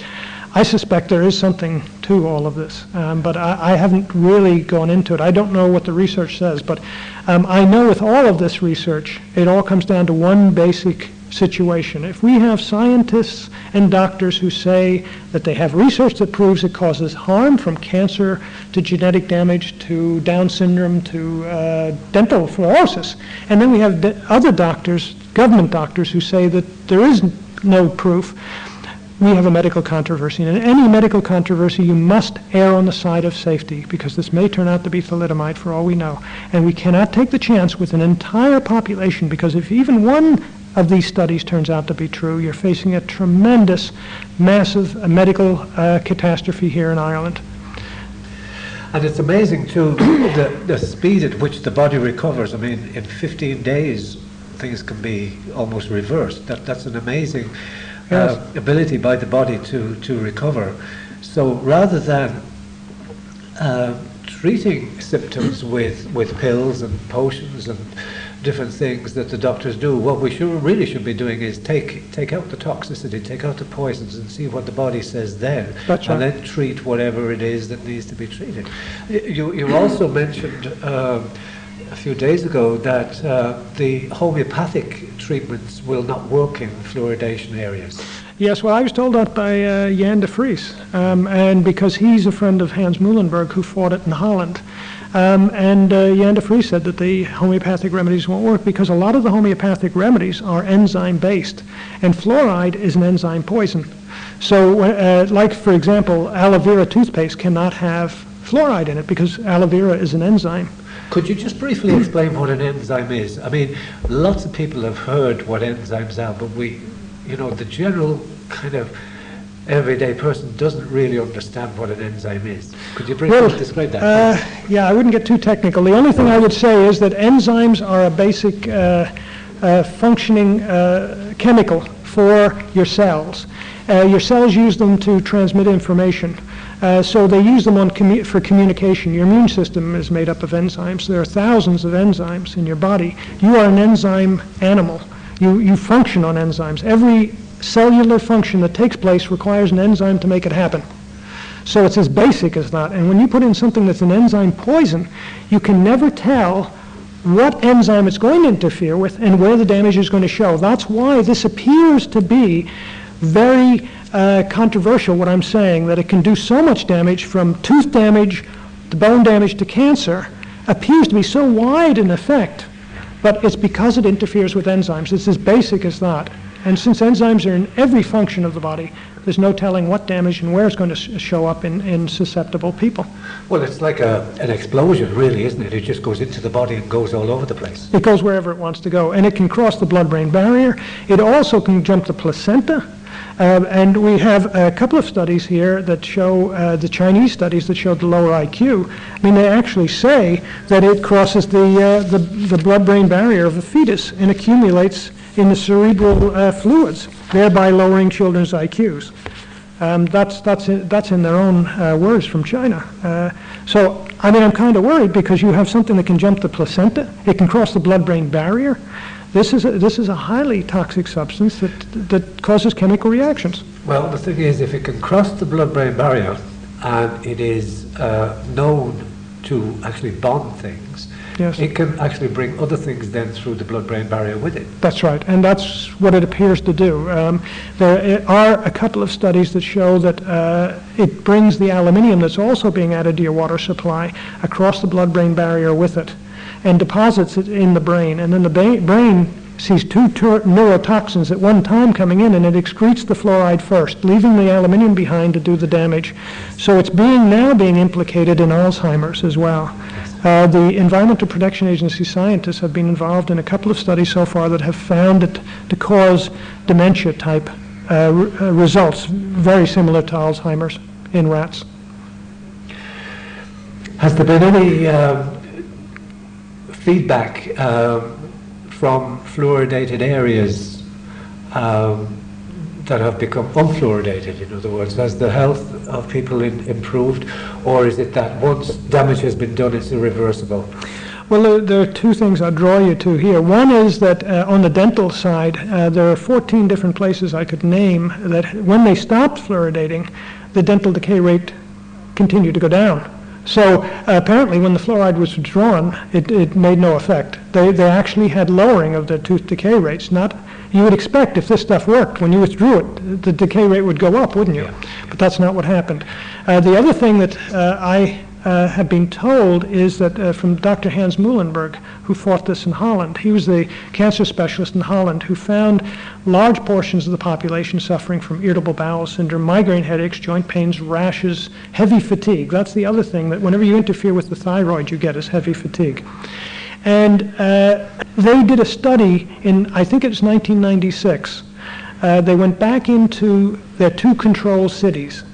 I suspect there is something to all of this, but I haven't really gone into it. I don't know what the research says, but I know with all of this research, it all comes down to one basic situation. If we have scientists and doctors who say that they have research that proves it causes harm, from cancer to genetic damage to Down syndrome to dental fluorosis, and then we have other doctors, government doctors, who say that there is no proof, we have a medical controversy. And in any medical controversy, you must err on the side of safety, because this may turn out to be thalidomide for all we know. And we cannot take the chance with an entire population, because if even one of these studies turns out to be true, you're facing a tremendous, massive medical catastrophe here in Ireland. And it's amazing too, the speed at which the body recovers. I mean, in 15 days, things can be almost reversed. That's an amazing ability by the body to recover. So rather than treating symptoms with pills and potions and different things that the doctors do. What we really should be doing is take out the toxicity, take out the poisons, and see what the body says then. That's right. And then treat whatever it is that needs to be treated. You also mentioned a few days ago that the homeopathic treatments will not work in fluoridation areas. Yes, well, I was told that by Jan de Vries, and because he's a friend of Hans Muhlenberg, who fought it in Holland. And Jan de Vries said that the homeopathic remedies won't work because a lot of the homeopathic remedies are enzyme-based, and fluoride is an enzyme poison. So, like, for example, aloe vera toothpaste cannot have fluoride in it because aloe vera is an enzyme. Could you just briefly explain what an enzyme is? I mean, lots of people have heard what enzymes are, but the general kind of everyday person doesn't really understand what an enzyme is. Could you briefly describe that? Yeah, I wouldn't get too technical. The only thing I would say is that enzymes are a basic functioning chemical for your cells. Your cells use them to transmit information. So they use them for communication. Your immune system is made up of enzymes. There are thousands of enzymes in your body. You are an enzyme animal. You function on enzymes. Every cellular function that takes place requires an enzyme to make it happen. So it's as basic as that. And when you put in something that's an enzyme poison, you can never tell what enzyme it's going to interfere with and where the damage is going to show. That's why this appears to be very controversial, what I'm saying, that it can do so much damage, from tooth damage to bone damage to cancer, appears to be so wide in effect, but it's because it interferes with enzymes. It's as basic as that. And since enzymes are in every function of the body, there's no telling what damage and where it's going to show up in susceptible people. Well, it's like an explosion, really, isn't it? It just goes into the body and goes all over the place. It goes wherever it wants to go, and it can cross the blood-brain barrier. It also can jump the placenta. And we have a couple of studies here that show, the Chinese studies that showed the lower IQ. I mean, they actually say that it crosses the blood-brain barrier of a fetus and accumulates in the cerebral fluids, thereby lowering children's IQs. That's in their own words from China. So, I mean, I'm kind of worried because you have something that can jump the placenta. It can cross the blood-brain barrier. This is a highly toxic substance that causes chemical reactions. Well, the thing is, if it can cross the blood-brain barrier and it is known to actually bond things, yes, it can actually bring other things then through the blood-brain barrier with it. That's right, and that's what it appears to do. There are a couple of studies that show that it brings the aluminium that's also being added to your water supply across the blood-brain barrier with it, and deposits it in the brain. And then the brain sees two neurotoxins at one time coming in, and it excretes the fluoride first, leaving the aluminium behind to do the damage. So it's now being implicated in Alzheimer's as well. The Environmental Protection Agency scientists have been involved in a couple of studies so far that have found it to cause dementia-type results, very similar to Alzheimer's in rats. Has there been any feedback from fluoridated areas that have become unfluoridated? In other words, has the health of people improved, or is it that once damage has been done, it's irreversible? Well, there are two things I'll draw you to here. One is that on the dental side, there are 14 different places I could name that when they stopped fluoridating, the dental decay rate continued to go down. So apparently when the fluoride was withdrawn, it made no effect. They actually had lowering of their tooth decay rates. You would expect if this stuff worked, when you withdrew it, the decay rate would go up, wouldn't you? Yeah. But that's not what happened. The other thing that I have been told is that from Dr. Hans Muhlenberg, who fought this in Holland. He was the cancer specialist in Holland who found large portions of the population suffering from irritable bowel syndrome, migraine headaches, joint pains, rashes, heavy fatigue. That's the other thing, that whenever you interfere with the thyroid, you get is heavy fatigue. And they did a study in, I think it was 1996. They went back into their two control cities.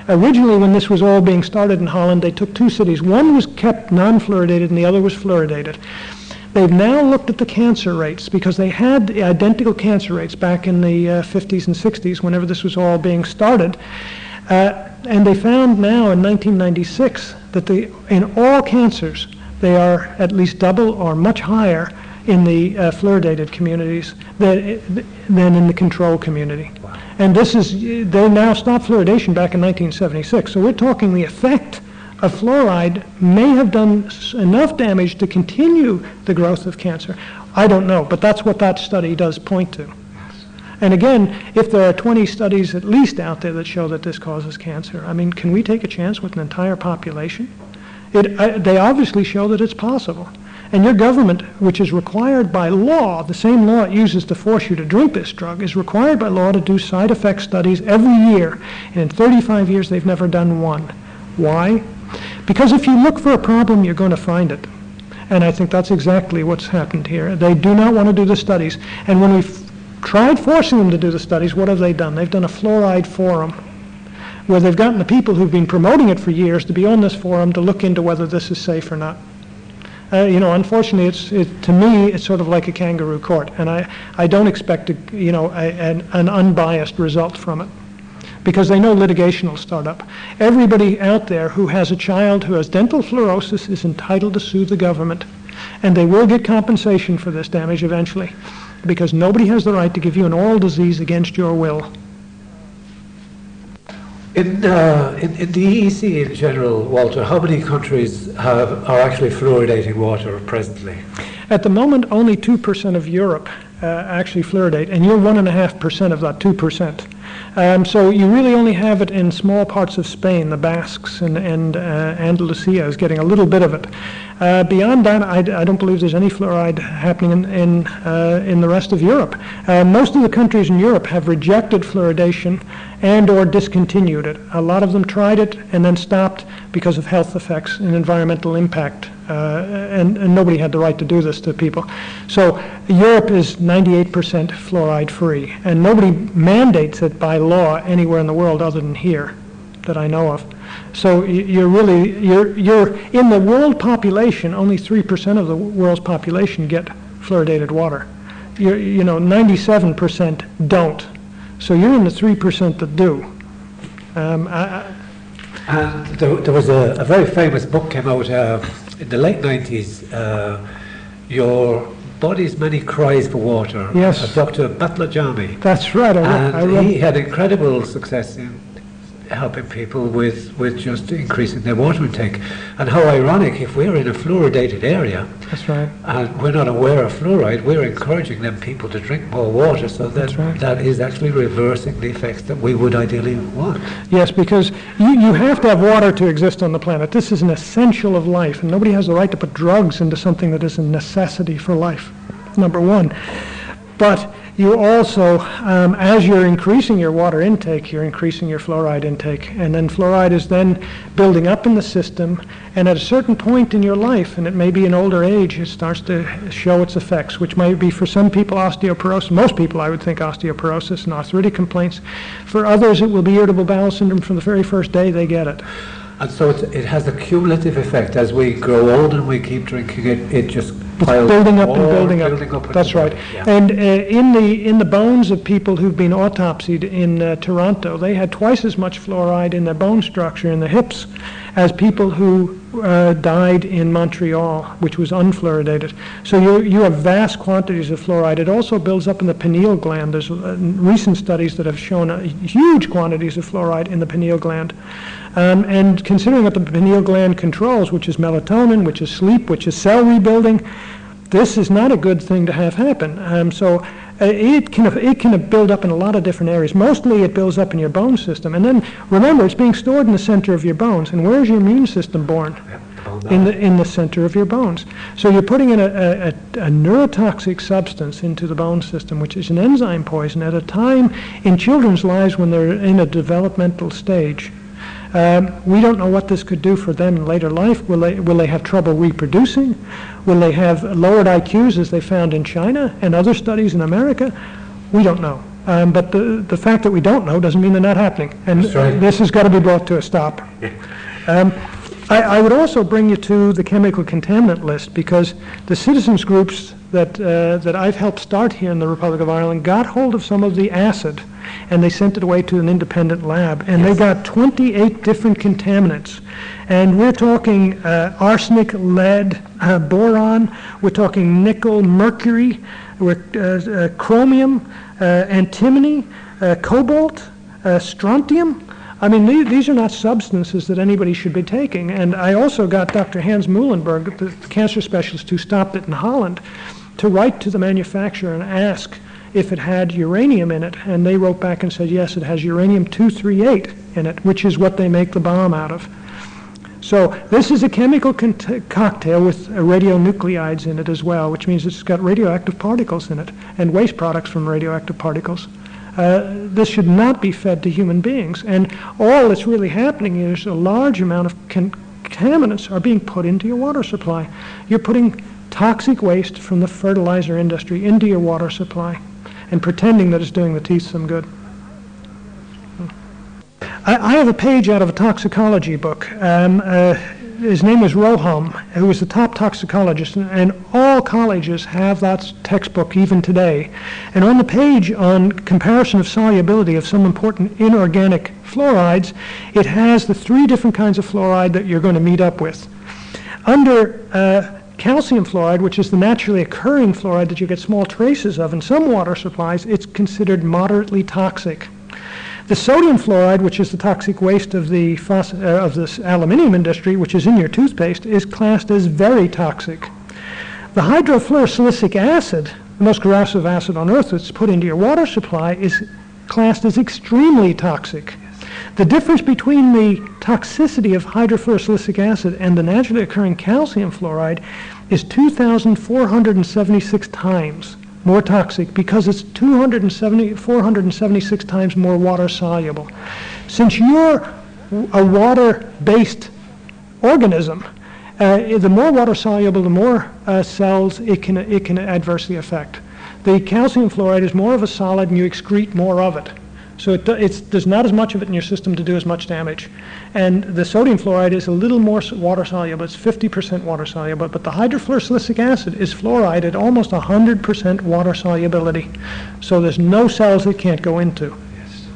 Originally, when this was all being started in Holland, they took two cities. One was kept non-fluoridated and the other was fluoridated. They've now looked at the cancer rates because they had the identical cancer rates back in the 50s and 60s, whenever this was all being started. And they found now in 1996 that in all cancers, they are at least double or much higher in the fluoridated communities than in the control community. Wow. And they now stopped fluoridation back in 1976. So we're talking the effect of fluoride may have done enough damage to continue the growth of cancer. I don't know, but that's what that study does point to. And again, if there are 20 studies at least out there that show that this causes cancer, I mean, can we take a chance with an entire population? They obviously show that it's possible. And your government, which is required by law, the same law it uses to force you to drink this drug, is required by law to do side effect studies every year. And in 35 years, they've never done one. Why? Because if you look for a problem, you're going to find it. And I think that's exactly what's happened here. They do not want to do the studies. And when we've tried forcing them to do the studies, what have they done? They've done a fluoride forum, where they've gotten the people who've been promoting it for years to be on this forum to look into whether this is safe or not. Unfortunately, to me, it's sort of like a kangaroo court, and I don't expect an unbiased result from it, because they know litigation will start up. Everybody out there who has a child who has dental fluorosis is entitled to sue the government, and they will get compensation for this damage eventually, because nobody has the right to give you an oral disease against your will. In the EEC in general, Walter, how many countries are actually fluoridating water presently? At the moment, only 2% of Europe actually fluoridate, and you're 1.5% of that 2%. So you really only have it in small parts of Spain. The Basques and Andalusia is getting a little bit of it. Beyond that, I don't believe there's any fluoride happening in the rest of Europe. Most of the countries in Europe have rejected fluoridation and or discontinued it. A lot of them tried it and then stopped because of health effects and environmental impact. And nobody had the right to do this to people. So Europe is 98% fluoride free, and nobody mandates it by law anywhere in the world other than here that I know of. So you're in the world population, only 3% of the world's population get fluoridated water. 97% don't. So you're in the 3% that do. And there was a very famous book came out in the late 90s, Your Body's Many Cries for Water, yes, of Dr. Batlajami. That's right. He had incredible success in helping people with just increasing their water intake. And how ironic, if we're in a fluoridated area, that's right, and we're not aware of fluoride, we're encouraging them people to drink more water, so that is actually reversing the effects that we would ideally want. Yes, because you have to have water to exist on the planet. This is an essential of life, and nobody has the right to put drugs into something that is a necessity for life, number one. But you also, as you're increasing your water intake, you're increasing your fluoride intake. And then fluoride is then building up in the system. And at a certain point in your life, and it may be an older age, it starts to show its effects, which might be for some people osteoporosis. Most people, I would think, osteoporosis and arthritic complaints. For others, it will be irritable bowel syndrome from the very first day they get it. And so it has a cumulative effect. As we grow old and we keep drinking it, it just piles building up and building up. That's right. Yeah. And in the bones of people who've been autopsied in Toronto, they had twice as much fluoride in their bone structure in the hips as people who died in Montreal, which was unfluoridated. So you have vast quantities of fluoride. It also builds up in the pineal gland. There's recent studies that have shown huge quantities of fluoride in the pineal gland. And considering what the pineal gland controls, which is melatonin, which is sleep, which is cell rebuilding, this is not a good thing to have happen. So it can build up in a lot of different areas. Mostly it builds up in your bone system. And then remember, it's being stored in the center of your bones. And where is your immune system born? In the center of your bones. So you're putting in a neurotoxic substance into the bone system, which is an enzyme poison at a time in children's lives when they're in a developmental stage. We don't know what this could do for them in later life. Will they have trouble reproducing? Will they have lowered IQs as they found in China and other studies in America? We don't know. But the fact that we don't know doesn't mean they're not happening. And this has got to be brought to a stop. I would also bring you to the chemical contaminant list, because the citizens groups that I've helped start here in the Republic of Ireland got hold of some of the acid and they sent it away to an independent lab, and they got 28 different contaminants. And we're talking arsenic, lead, boron, we're talking nickel, mercury, chromium, antimony, cobalt, strontium. I mean, these are not substances that anybody should be taking. And I also got Dr. Hans Muhlenberg, the cancer specialist who stopped it in Holland, to write to the manufacturer and ask if it had uranium in it. And they wrote back and said, yes, it has uranium-238 in it, which is what they make the bomb out of. So this is a chemical cocktail with radionuclides in it as well, which means it's got radioactive particles in it and waste products from radioactive particles. This should not be fed to human beings. And all that's really happening is a large amount of contaminants are being put into your water supply. You're putting toxic waste from the fertilizer industry into your water supply and pretending that it's doing the teeth some good. I have a page out of a toxicology book. His name was Rohan, who was the top toxicologist, and all colleges have that textbook even today. And on the page on comparison of solubility of some important inorganic fluorides, it has the 3 different kinds of fluoride that you're going to meet up with. Under calcium fluoride, which is the naturally occurring fluoride that you get small traces of in some water supplies, it's considered moderately toxic. The sodium fluoride, which is the toxic waste of the this aluminium industry, which is in your toothpaste, is classed as very toxic. The hydrofluorosilicic acid, the most corrosive acid on earth that's put into your water supply, is classed as extremely toxic. The difference between the toxicity of hydrofluorosilicic acid and the naturally occurring calcium fluoride is 2,476 times more toxic because it's 476 times more water soluble. Since you're a water-based organism, the more water soluble, the more cells it can adversely affect. The calcium fluoride is more of a solid and you excrete more of it. So there's not as much of it in your system to do as much damage. And the sodium fluoride is a little more water soluble. It's 50% water soluble. But the hydrofluorosilicic acid is fluoride at almost 100% water solubility. So there's no cells it can't go into. Yes.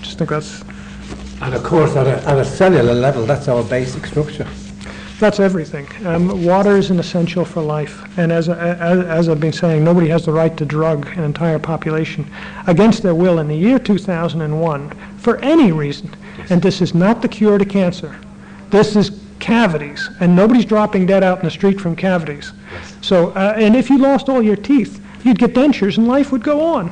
Just think that's... And of course, at a cellular level, that's our basic structure. That's everything. Water is an essential for life. And as I've been saying, nobody has the right to drug an entire population against their will in the year 2001 for any reason. Yes. And this is not the cure to cancer. This is cavities. And nobody's dropping dead out in the street from cavities. Yes. So, and if you lost all your teeth, you'd get dentures and life would go on.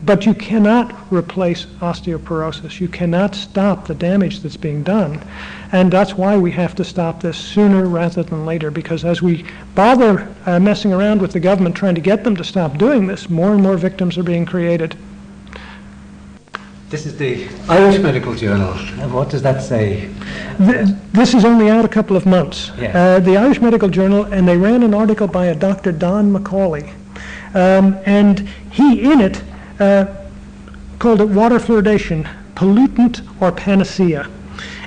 But you cannot replace osteoporosis. You cannot stop the damage that's being done. And that's why we have to stop this sooner rather than later, because as we bother messing around with the government trying to get them to stop doing this, more and more victims are being created. This is the Irish Medical Journal. And what does that say? This is only out a couple of months. Yes. The Irish Medical Journal, and they ran an article by a Dr. Don Macaulay. And he, in it, called it Water Fluoridation, Pollutant or Panacea.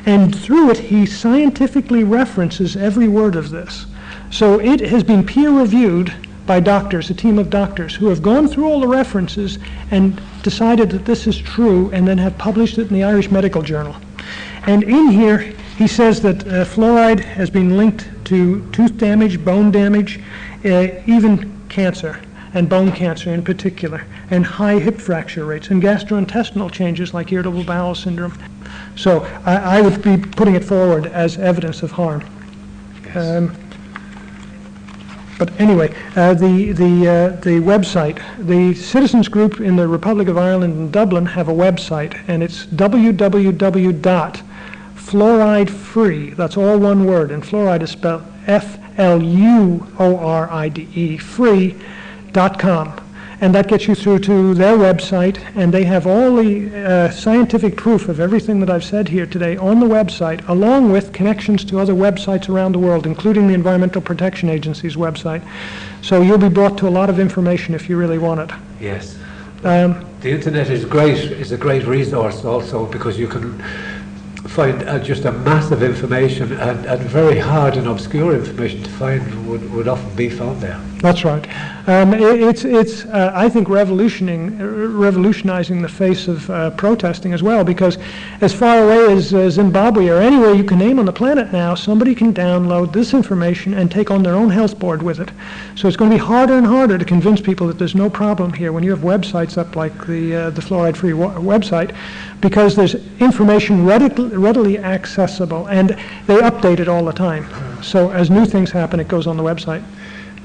And through it, he scientifically references every word of this. So it has been peer-reviewed by doctors, a team of doctors, who have gone through all the references and decided that this is true and then have published it in the Irish Medical Journal. And in here, he says that fluoride has been linked to tooth damage, bone damage, even cancer, and bone cancer in particular, and high hip fracture rates, and gastrointestinal changes like irritable bowel syndrome. So I would be putting it forward as evidence of harm. Yes. But anyway, the website, the citizens group in the Republic of Ireland in Dublin have a website, and it's www.fluoridefree, that's all one word, and fluoride is spelled F-L-U-O-R-I-D-E, free.com. And that gets you through to their website, and they have all the scientific proof of everything that I've said here today on the website, along with connections to other websites around the world, including the Environmental Protection Agency's website. So you'll be brought to a lot of information if you really want it. Yes. The internet is great. Is a great resource also, because you can find just a massive information and very hard and obscure information to find would often be found there. That's right. It's I think, revolutionizing the face of protesting as well, because as far away as Zimbabwe or anywhere you can name on the planet now, somebody can download this information and take on their own health board with it. So it's going to be harder and harder to convince people that there's no problem here when you have websites up like the fluoride-free website, because there's information readily accessible, and they update it all the time. So as new things happen, it goes on the website.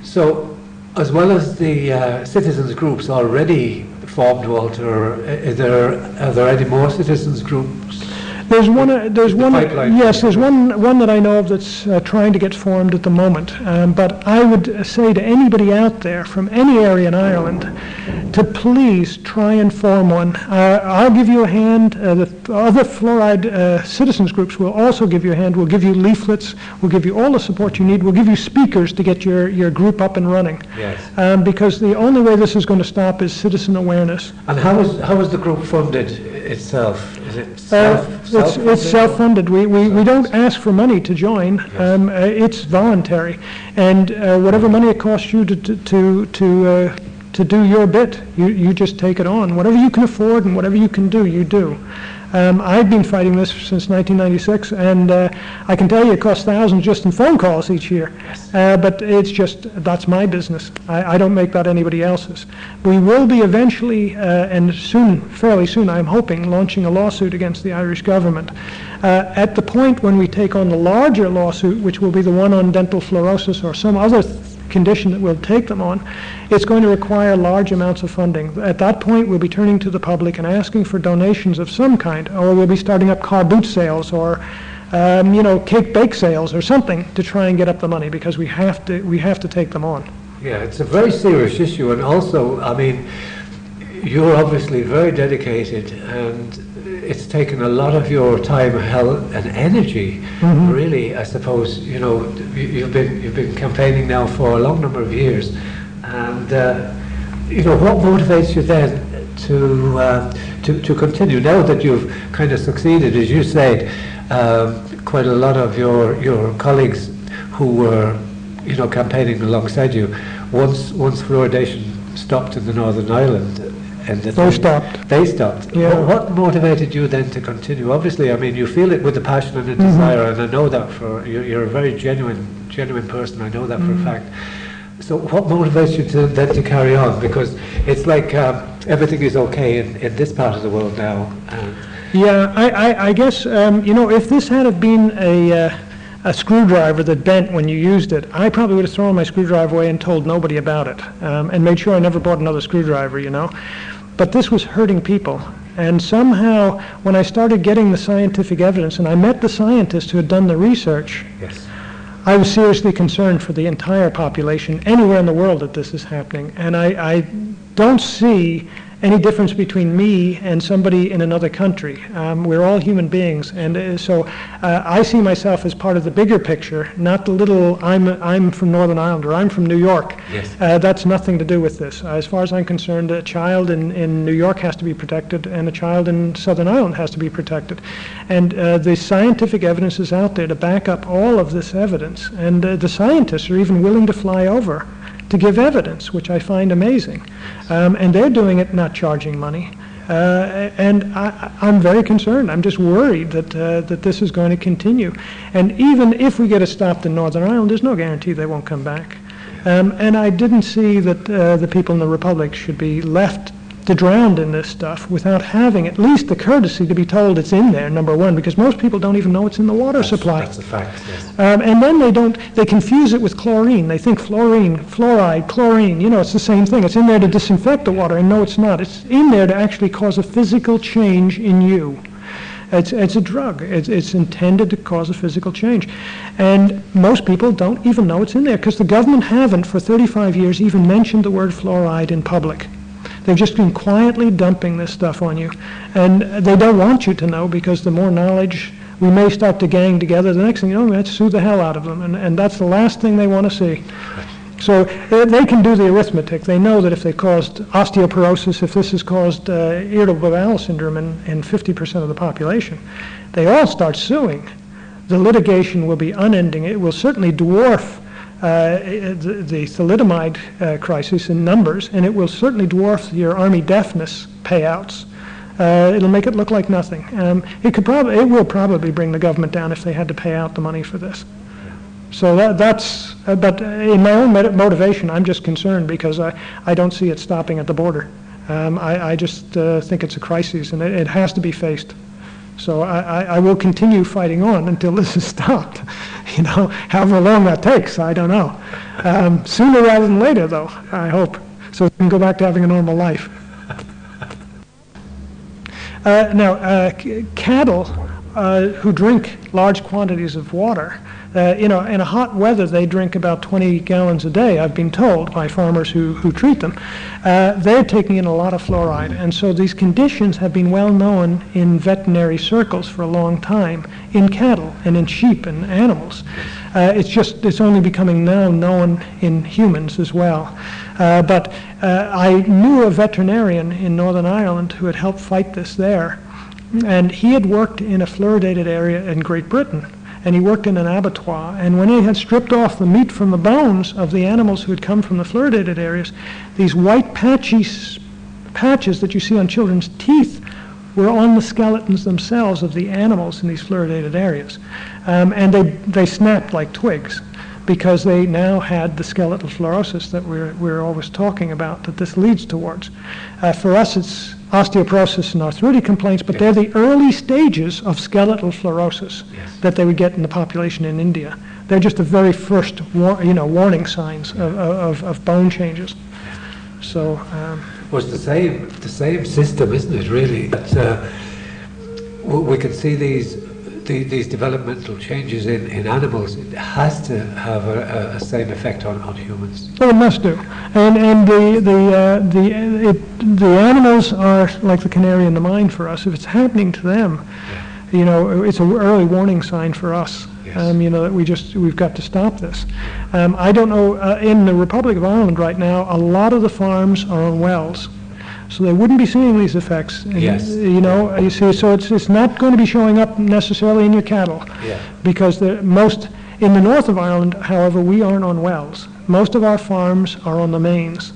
So, as well as the citizens groups already formed, Walter, are there any more citizens groups? There's one that I know of that's trying to get formed at the moment. But I would say to anybody out there from any area in Ireland to please try and form one. I'll give you a hand. The other fluoride citizens groups will also give you a hand. We'll give you leaflets. We'll give you all the support you need. We'll give you speakers to get your group up and running. Yes. Because the only way this is going to stop is citizen awareness. And how is the group funded itself? Is it self-funded? It's self-funded. We don't ask for money to join. It's voluntary, and whatever money it costs you to do your bit, you just take it on. Whatever you can afford and whatever you can do, you do. I've been fighting this since 1996, and I can tell you it costs thousands just in phone calls each year. Yes. But it's just, that's my business. I don't make that anybody else's. We will be eventually, and soon, fairly soon, I'm hoping, launching a lawsuit against the Irish government. At the point when we take on the larger lawsuit, which will be the one on dental fluorosis or some other condition that we'll take them on, it's going to require large amounts of funding. At that point, we'll be turning to the public and asking for donations of some kind, or we'll be starting up car boot sales or cake bake sales or something to try and get up the money, because we have to take them on. Yeah, it's a very serious issue, and also, I mean, you're obviously very dedicated, and it's taken a lot of your time, health, and energy. Mm-hmm. Really, I suppose. You've been campaigning now for a long number of years, and what motivates you then to continue now that you've kind of succeeded, as you said? Quite a lot of your colleagues who were campaigning alongside you, once fluoridation stopped in the Northern Ireland. And They stopped. Yeah. What motivated you then to continue? Obviously, I mean, you feel it with a passion and a desire, and I know that you're a very genuine person. I know that for a fact. So, what motivates you to carry on? Because it's like everything is okay in this part of the world now. Yeah, I guess if this had have been a screwdriver that bent when you used it, I probably would have thrown my screwdriver away and told nobody about it, and made sure I never bought another screwdriver. But this was hurting people. And somehow, when I started getting the scientific evidence, and I met the scientists who had done the research, Yes. I was seriously concerned for the entire population anywhere in the world that this is happening. And I don't see any difference between me and somebody in another country. We're all human beings, and so I see myself as part of the bigger picture, not the little I'm from Northern Ireland or I'm from New York. Yes. That's nothing to do with this. As far as I'm concerned, a child in New York has to be protected, and a child in Southern Ireland has to be protected. And the scientific evidence is out there to back up all of this evidence, and the scientists are even willing to fly over to give evidence, which I find amazing. And they're doing it not charging money. And I'm very concerned. I'm just worried that this is going to continue. And even if we get it stopped in Northern Ireland, there's no guarantee they won't come back. And I didn't see that the people in the Republic should be left to drown in this stuff without having at least the courtesy to be told it's in there, number one, because most people don't even know it's in the water supply. That's a fact, yes. And then they confuse it with chlorine. They think fluoride, chlorine, it's the same thing. It's in there to disinfect the water, and no, it's not. It's in there to actually cause a physical change in you. It's a drug. It's intended to cause a physical change. And most people don't even know it's in there, because the government haven't, for 35 years, even mentioned the word fluoride in public. They've just been quietly dumping this stuff on you. And they don't want you to know, because the more knowledge, we may start to gang together. The next thing you know, we have to sue the hell out of them. And that's the last thing they want to see. So they can do the arithmetic. They know that if they caused osteoporosis, if this has caused irritable bowel syndrome in 50% of the population, they all start suing, the litigation will be unending. It will certainly dwarf the thalidomide crisis in numbers, and it will certainly dwarf your Army deafness payouts. It'll make it look like nothing. It will probably bring the government down if they had to pay out the money for this. So but in my own motivation, I'm just concerned because I don't see it stopping at the border. I just think it's a crisis, and it has to be faced. So I will continue fighting on until this is stopped. However long that takes, I don't know. Sooner rather than later, though, I hope, so we can go back to having a normal life. Now, cattle who drink large quantities of water, in a hot weather, they drink about 20 gallons a day, I've been told, by farmers who treat them. They're taking in a lot of fluoride, and so these conditions have been well known in veterinary circles for a long time, in cattle and in sheep and animals. It's only becoming now known in humans as well. But I knew a veterinarian in Northern Ireland who had helped fight this there, and he had worked in a fluoridated area in Great Britain, and he worked in an abattoir, and when he had stripped off the meat from the bones of the animals who had come from the fluoridated areas, these white patches that you see on children's teeth were on the skeletons themselves of the animals in these fluoridated areas. And they snapped like twigs because they now had the skeletal fluorosis that we're always talking about, that this leads towards. For us, it's osteoporosis and arthritic complaints, but they're the early stages of skeletal fluorosis that they would get in the population in India. They're just the very first warning signs of bone changes. So well, it's the same system, isn't it, really? That we can see these developmental changes in animals. It has to have a same effect on humans. Well, it must do. And the animals are like the canary in the mine for us. If it's happening to them, it's an early warning sign for us. That we've got to stop this. I don't know, in the Republic of Ireland right now, a lot of the farms are on wells. So they wouldn't be seeing these effects. You see, so it's not going to be showing up necessarily in your cattle. Because in the north of Ireland, however, we aren't on wells. Most of our farms are on the mains.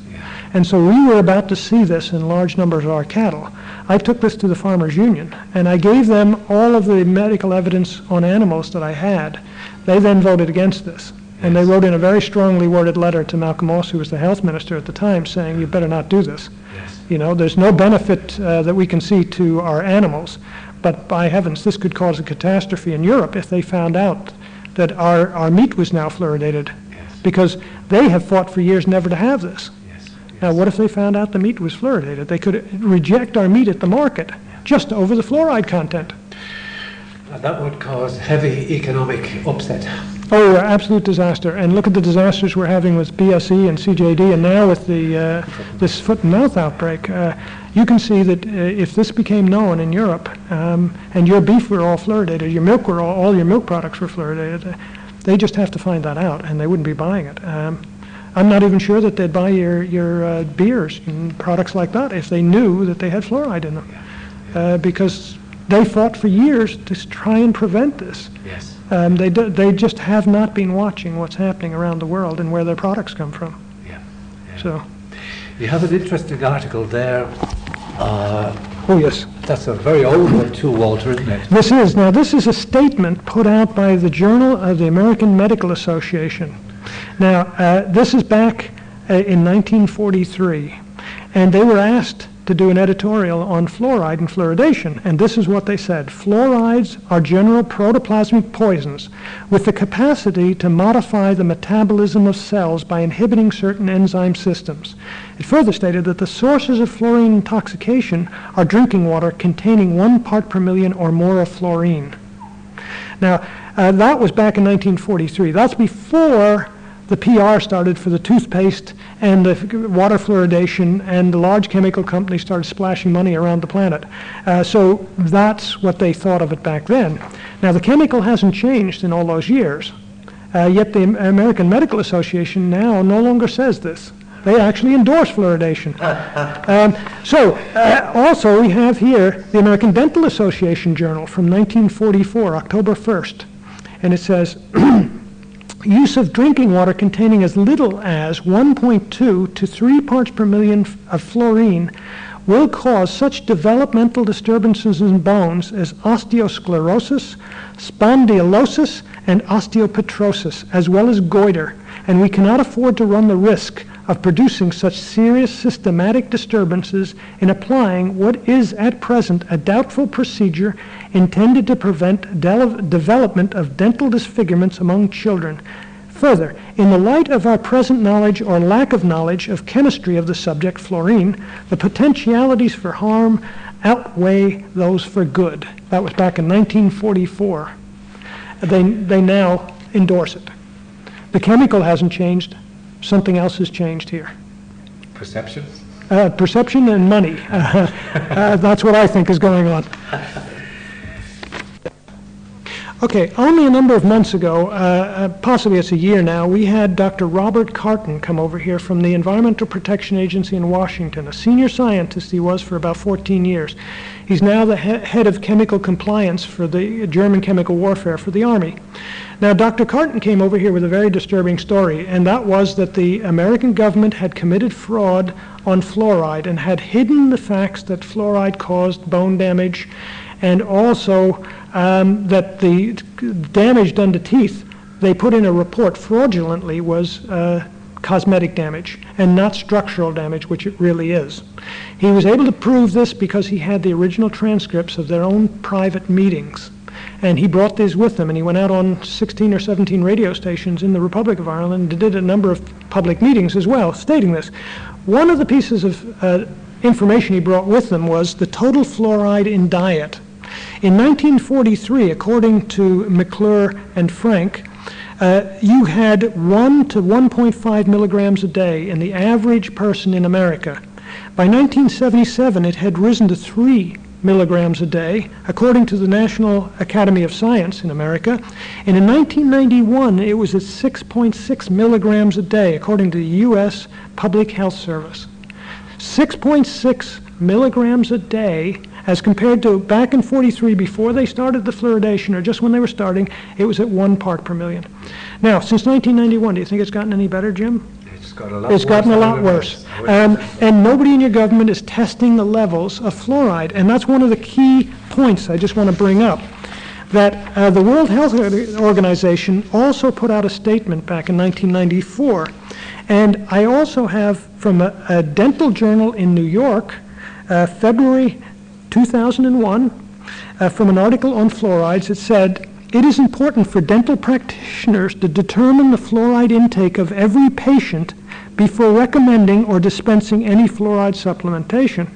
And so we were about to see this in large numbers of our cattle. I took this to the Farmers Union, and I gave them all of the medical evidence on animals that I had. They then voted against this. And they wrote in a very strongly worded letter to Malcolm Moss, who was the health minister at the time, saying, you better not do this. There's no benefit that we can see to our animals, but by heavens, this could cause a catastrophe in Europe if they found out that our meat was now fluoridated, because they have fought for years never to have this. Now, what if they found out the meat was fluoridated? They could reject our meat at the market just over the fluoride content. That would cause heavy economic upset. Oh, absolute disaster. And look at the disasters we're having with BSE and CJD, and now with this foot and mouth outbreak. You can see that if this became known in Europe, and your beef were all fluoridated, your milk all your milk products were fluoridated, they just have to find that out, and they wouldn't be buying it. I'm not even sure that they'd buy your beers and products like that if they knew that they had fluoride in them, because they fought for years to try and prevent this. They just have not been watching what's happening around the world and where their products come from. So, you have an interesting article there. Oh yes, that's a very old one too, Walter, isn't it? This is a statement put out by the Journal of the American Medical Association. Now, this is back in 1943, and they were asked to do an editorial on fluoride and fluoridation, and this is what they said. Fluorides are general protoplasmic poisons with the capacity to modify the metabolism of cells by inhibiting certain enzyme systems. It further stated that the sources of fluorine intoxication are drinking water containing 1 part per million or more of fluorine. Now, that was back in 1943. That's before the PR started for the toothpaste and the water fluoridation, and the large chemical companies started splashing money around the planet. So that's what they thought of it back then. Now, the chemical hasn't changed in all those years, yet the American Medical Association now no longer says this. They actually endorse fluoridation. Also we have here the American Dental Association Journal from 1944, October 1st. And it says, use of drinking water containing as little as 1.2 to 3 parts per million of fluorine will cause such developmental disturbances in bones as osteosclerosis, spondylosis, and osteopetrosis, as well as goiter, and we cannot afford to run the risk of producing such serious systematic disturbances in applying what is at present a doubtful procedure intended to prevent development of dental disfigurements among children. Further, in the light of our present knowledge or lack of knowledge of chemistry of the subject, fluorine, the potentialities for harm outweigh those for good. That was back in 1944. They now endorse it. The chemical hasn't changed. Something else has changed here. Perception? Perception and money. That's what I think is going on. Okay, only a number of months ago, possibly it's a year now, we had Dr. Robert Carton come over here from the Environmental Protection Agency in Washington, a senior scientist he was for about 14 years. He's now the head of chemical compliance for the German chemical warfare for the Army. Now, Dr. Carton came over here with a very disturbing story, and that was that the American government had committed fraud on fluoride and had hidden the facts that fluoride caused bone damage, and also that the damage done to teeth, they put in a report fraudulently, was cosmetic damage and not structural damage, which it really is. He was able to prove this because he had the original transcripts of their own private meetings. And he brought these with him, and he went out on 16 or 17 radio stations in the Republic of Ireland and did a number of public meetings as well, stating this. One of the pieces of information he brought with him was the total fluoride in diet. In 1943, according to McClure and Frank, you had 1 to 1.5 milligrams a day in the average person in America. By 1977, it had risen to 3 milligrams a day, according to the National Academy of Science in America. And in 1991, it was at 6.6 milligrams a day, according to the U.S. Public Health Service. 6.6 milligrams a day, as compared to back in 43, before they started the fluoridation, or just when they were starting, it was at 1 part per million. Now, since 1991, do you think it's gotten any better, Jim? It's gotten a lot worse. And nobody in your government is testing the levels of fluoride. And that's one of the key points I just want to bring up, that the World Health Organization also put out a statement back in 1994. And I also have from a dental journal in New York, February 2001, from an article on fluorides. It said, "It is important for dental practitioners to determine the fluoride intake of every patient before recommending or dispensing any fluoride supplementation."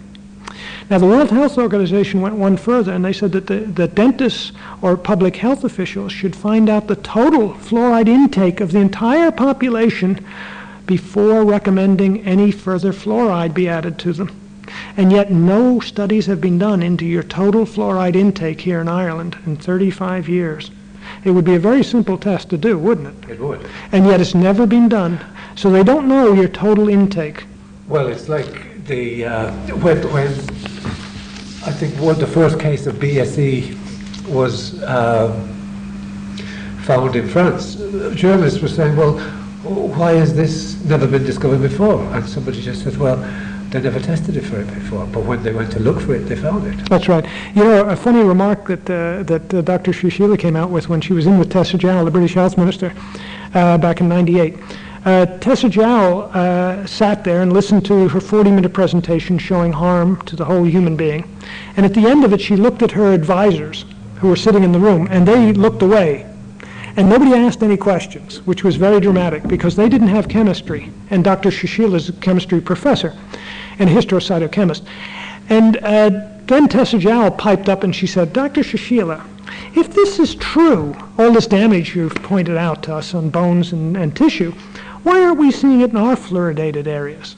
Now, the World Health Organization went one further, and they said that the dentists or public health officials should find out the total fluoride intake of the entire population before recommending any further fluoride be added to them. And yet no studies have been done into your total fluoride intake here in Ireland in 35 years. It would be a very simple test to do, wouldn't it? It would. And yet it's never been done. So they don't know your total intake. Well, it's like the when I think the first case of BSE was found in France. Journalists were saying, well, why has this never been discovered before? And somebody just said, well, they never tested it for it before, but when they went to look for it, they found it. That's right. You know, a funny remark that Dr. Shushila came out with when she was in with Tessa Jowell, the British Health Minister, back in '98. Tessa Jowell sat there and listened to her 40-minute presentation showing harm to the whole human being. And at the end of it, she looked at her advisors who were sitting in the room, and they looked away. And nobody asked any questions, which was very dramatic because they didn't have chemistry. And Dr. Shushila is a chemistry professor and a histocytochemist. And then Tessa Jowell piped up and she said, "Dr. Shushila, if this is true, all this damage you've pointed out to us on bones and tissue, why aren't we seeing it in our fluoridated areas?"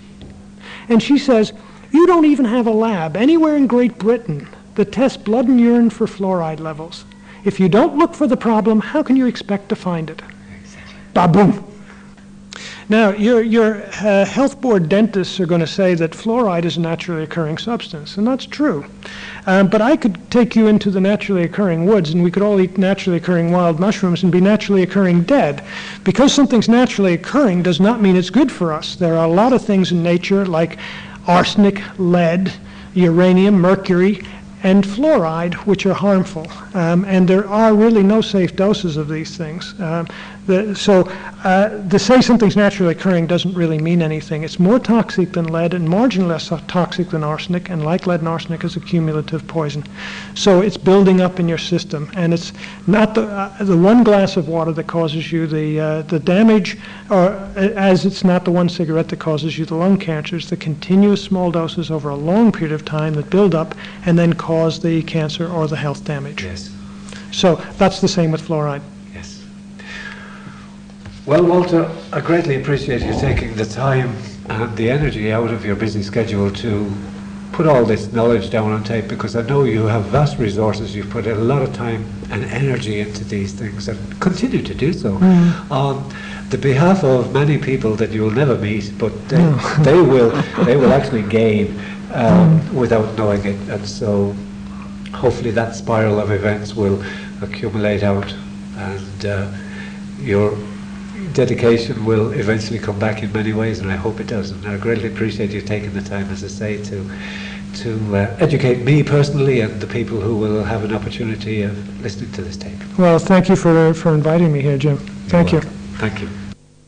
And she says, "You don't even have a lab anywhere in Great Britain that tests blood and urine for fluoride levels. If you don't look for the problem, how can you expect to find it?" Exactly. Ba-boom. Now, your health board dentists are going to say that fluoride is a naturally occurring substance, and that's true. But I could take you into the naturally occurring woods, and we could all eat naturally occurring wild mushrooms and be naturally occurring dead. Because something's naturally occurring does not mean it's good for us. There are a lot of things in nature like arsenic, lead, uranium, mercury, and fluoride, which are harmful. And there are really no safe doses of these things. To say something's naturally occurring doesn't really mean anything. It's more toxic than lead and marginally less toxic than arsenic, and like lead and arsenic is a cumulative poison. So it's building up in your system, and it's not the one glass of water that causes you the damage, or as it's not the one cigarette that causes you the lung cancer. It's the continuous small doses over a long period of time that build up and then cause the cancer or the health damage. Yes. So that's the same with fluoride. Yes. Well, Walter, I greatly appreciate you taking the time and the energy out of your busy schedule to put all this knowledge down on tape, because I know you have vast resources. You've put a lot of time and energy into these things and continue to do so. On the behalf of many people that you'll never meet, but they will actually gain without knowing it. And so hopefully that spiral of events will accumulate out, and your dedication will eventually come back in many ways, and I hope it does. And I greatly appreciate you taking the time, as I say, to educate me personally and the people who will have an opportunity of listening to this tape. Well, thank you for inviting me here, Jim. Thank you. Thank you.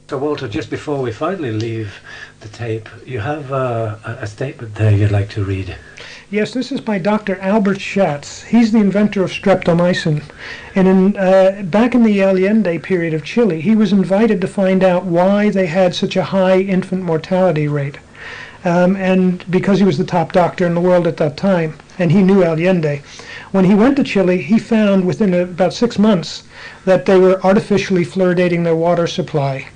So, Walter, just before we finally leave the tape, you have a statement there you'd like to read. Yes, this is by Dr. Albert Schatz. He's the inventor of streptomycin. And back in the Allende period of Chile, he was invited to find out why they had such a high infant mortality rate. And because he was the top doctor in the world at that time, and he knew Allende. When he went to Chile, he found within about 6 months that they were artificially fluoridating their water supply.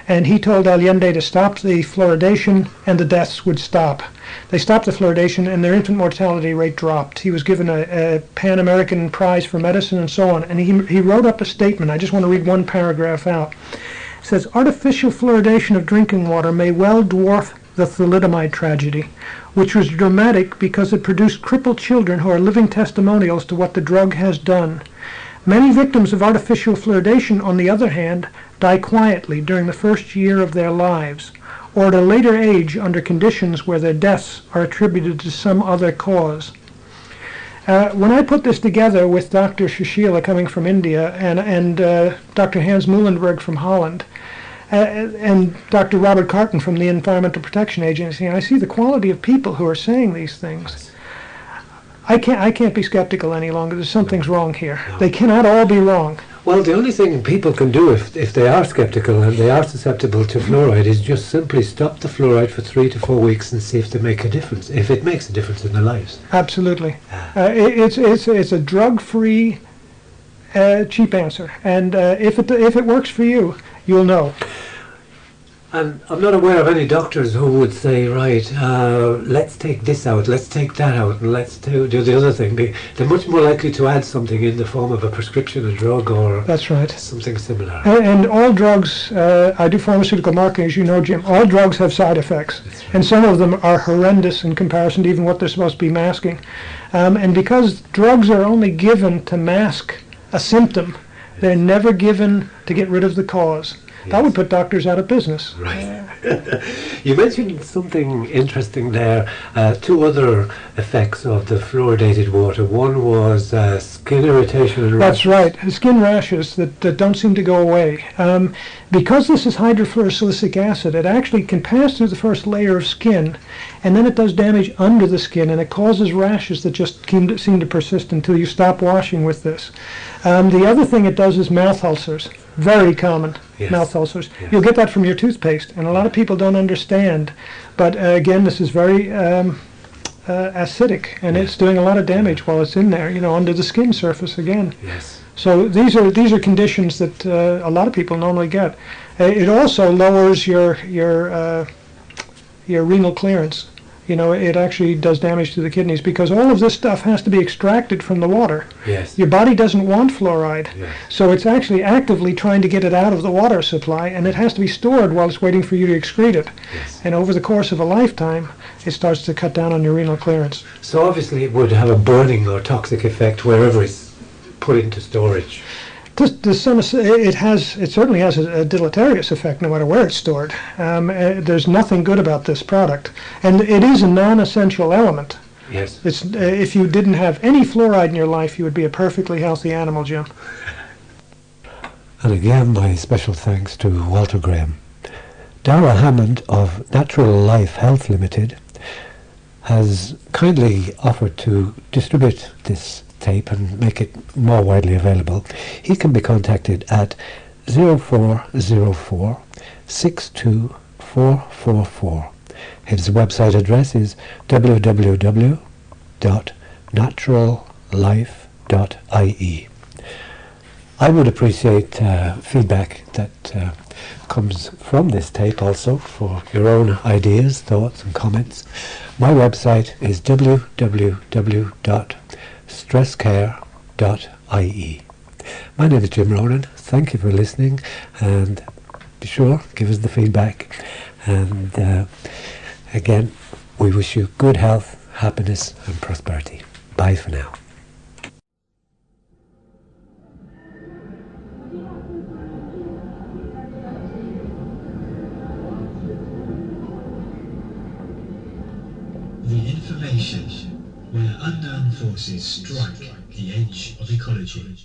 And he told Allende to stop the fluoridation, and the deaths would stop. They stopped the fluoridation, and their infant mortality rate dropped. He was given a Pan-American Prize for Medicine and so on. And he wrote up a statement. I just want to read one paragraph out. It says, artificial fluoridation of drinking water may well dwarf the thalidomide tragedy, which was dramatic because it produced crippled children who are living testimonials to what the drug has done. Many victims of artificial fluoridation, on the other hand, die quietly during the first year of their lives, or at a later age under conditions where their deaths are attributed to some other cause. When I put this together with Dr. Sushila coming from India and Dr. Hans Muhlenberg from Holland, and Dr. Robert Carton from the Environmental Protection Agency, and I see the quality of people who are saying these things, I can't be skeptical any longer. Something's wrong here. No. They cannot all be wrong. Well, the only thing people can do if they are skeptical and they are susceptible to fluoride is just simply stop the fluoride for 3 to 4 weeks and see if they make a difference, if it makes a difference in their lives. Absolutely. It's a drug-free, cheap answer. And if it works for you, you'll know. And I'm not aware of any doctors who would say, right, let's take this out, let's take that out, and let's do the other thing. They're much more likely to add something in the form of a prescription, a drug, or that's right, something similar. And all drugs, I do pharmaceutical marketing, as you know, Jim, all drugs have side effects. Right. And some of them are horrendous in comparison to even what they're supposed to be masking. And because drugs are only given to mask a symptom, they're never given to get rid of the cause. Yes. That would put doctors out of business. Right. You mentioned something interesting there, 2 other effects of the fluoridated water. One was skin irritation and rashes. That's right, skin rashes that don't seem to go away. Because this is hydrofluorosilicic acid, it actually can pass through the first layer of skin, and then it does damage under the skin, and it causes rashes that just seem to persist until you stop washing with this. The other thing it does is mouth ulcers. Very common. Yes. Mouth ulcers. Yes. You'll get that from your toothpaste, and a lot of people don't understand. But again, this is very acidic, and it's doing a lot of damage while it's in there, under the skin surface again. Yes. So these are conditions that a lot of people normally get. It also lowers your renal clearance. it actually does damage to the kidneys, because all of this stuff has to be extracted from the water. Yes. Your body doesn't want fluoride, Yes. so it's actually actively trying to get it out of the water supply, and it has to be stored while it's waiting for you to excrete it. Yes. And over the course of a lifetime, it starts to cut down on your renal clearance. So obviously it would have a burning or toxic effect wherever it's put into storage. To some, it certainly has a deleterious effect no matter where it's stored. There's nothing good about this product, and it is a non-essential element. Yes. It's if you didn't have any fluoride in your life, you would be a perfectly healthy animal, Jim. And again, my special thanks to Walter Graham. Darragh Hammond of Natural Life Health Limited has kindly offered to distribute this tape and make it more widely available. He can be contacted at 0404 62444. His website address is www.naturallife.ie. I would appreciate feedback that comes from this tape also, for your own ideas, thoughts and comments. My website is www.stresscare.ie. My name is Jim Ronan. Thank you for listening, and be sure, give us the feedback. And again, we wish you good health, happiness and prosperity. Bye for now. The information where unknown forces strike the edge of ecology.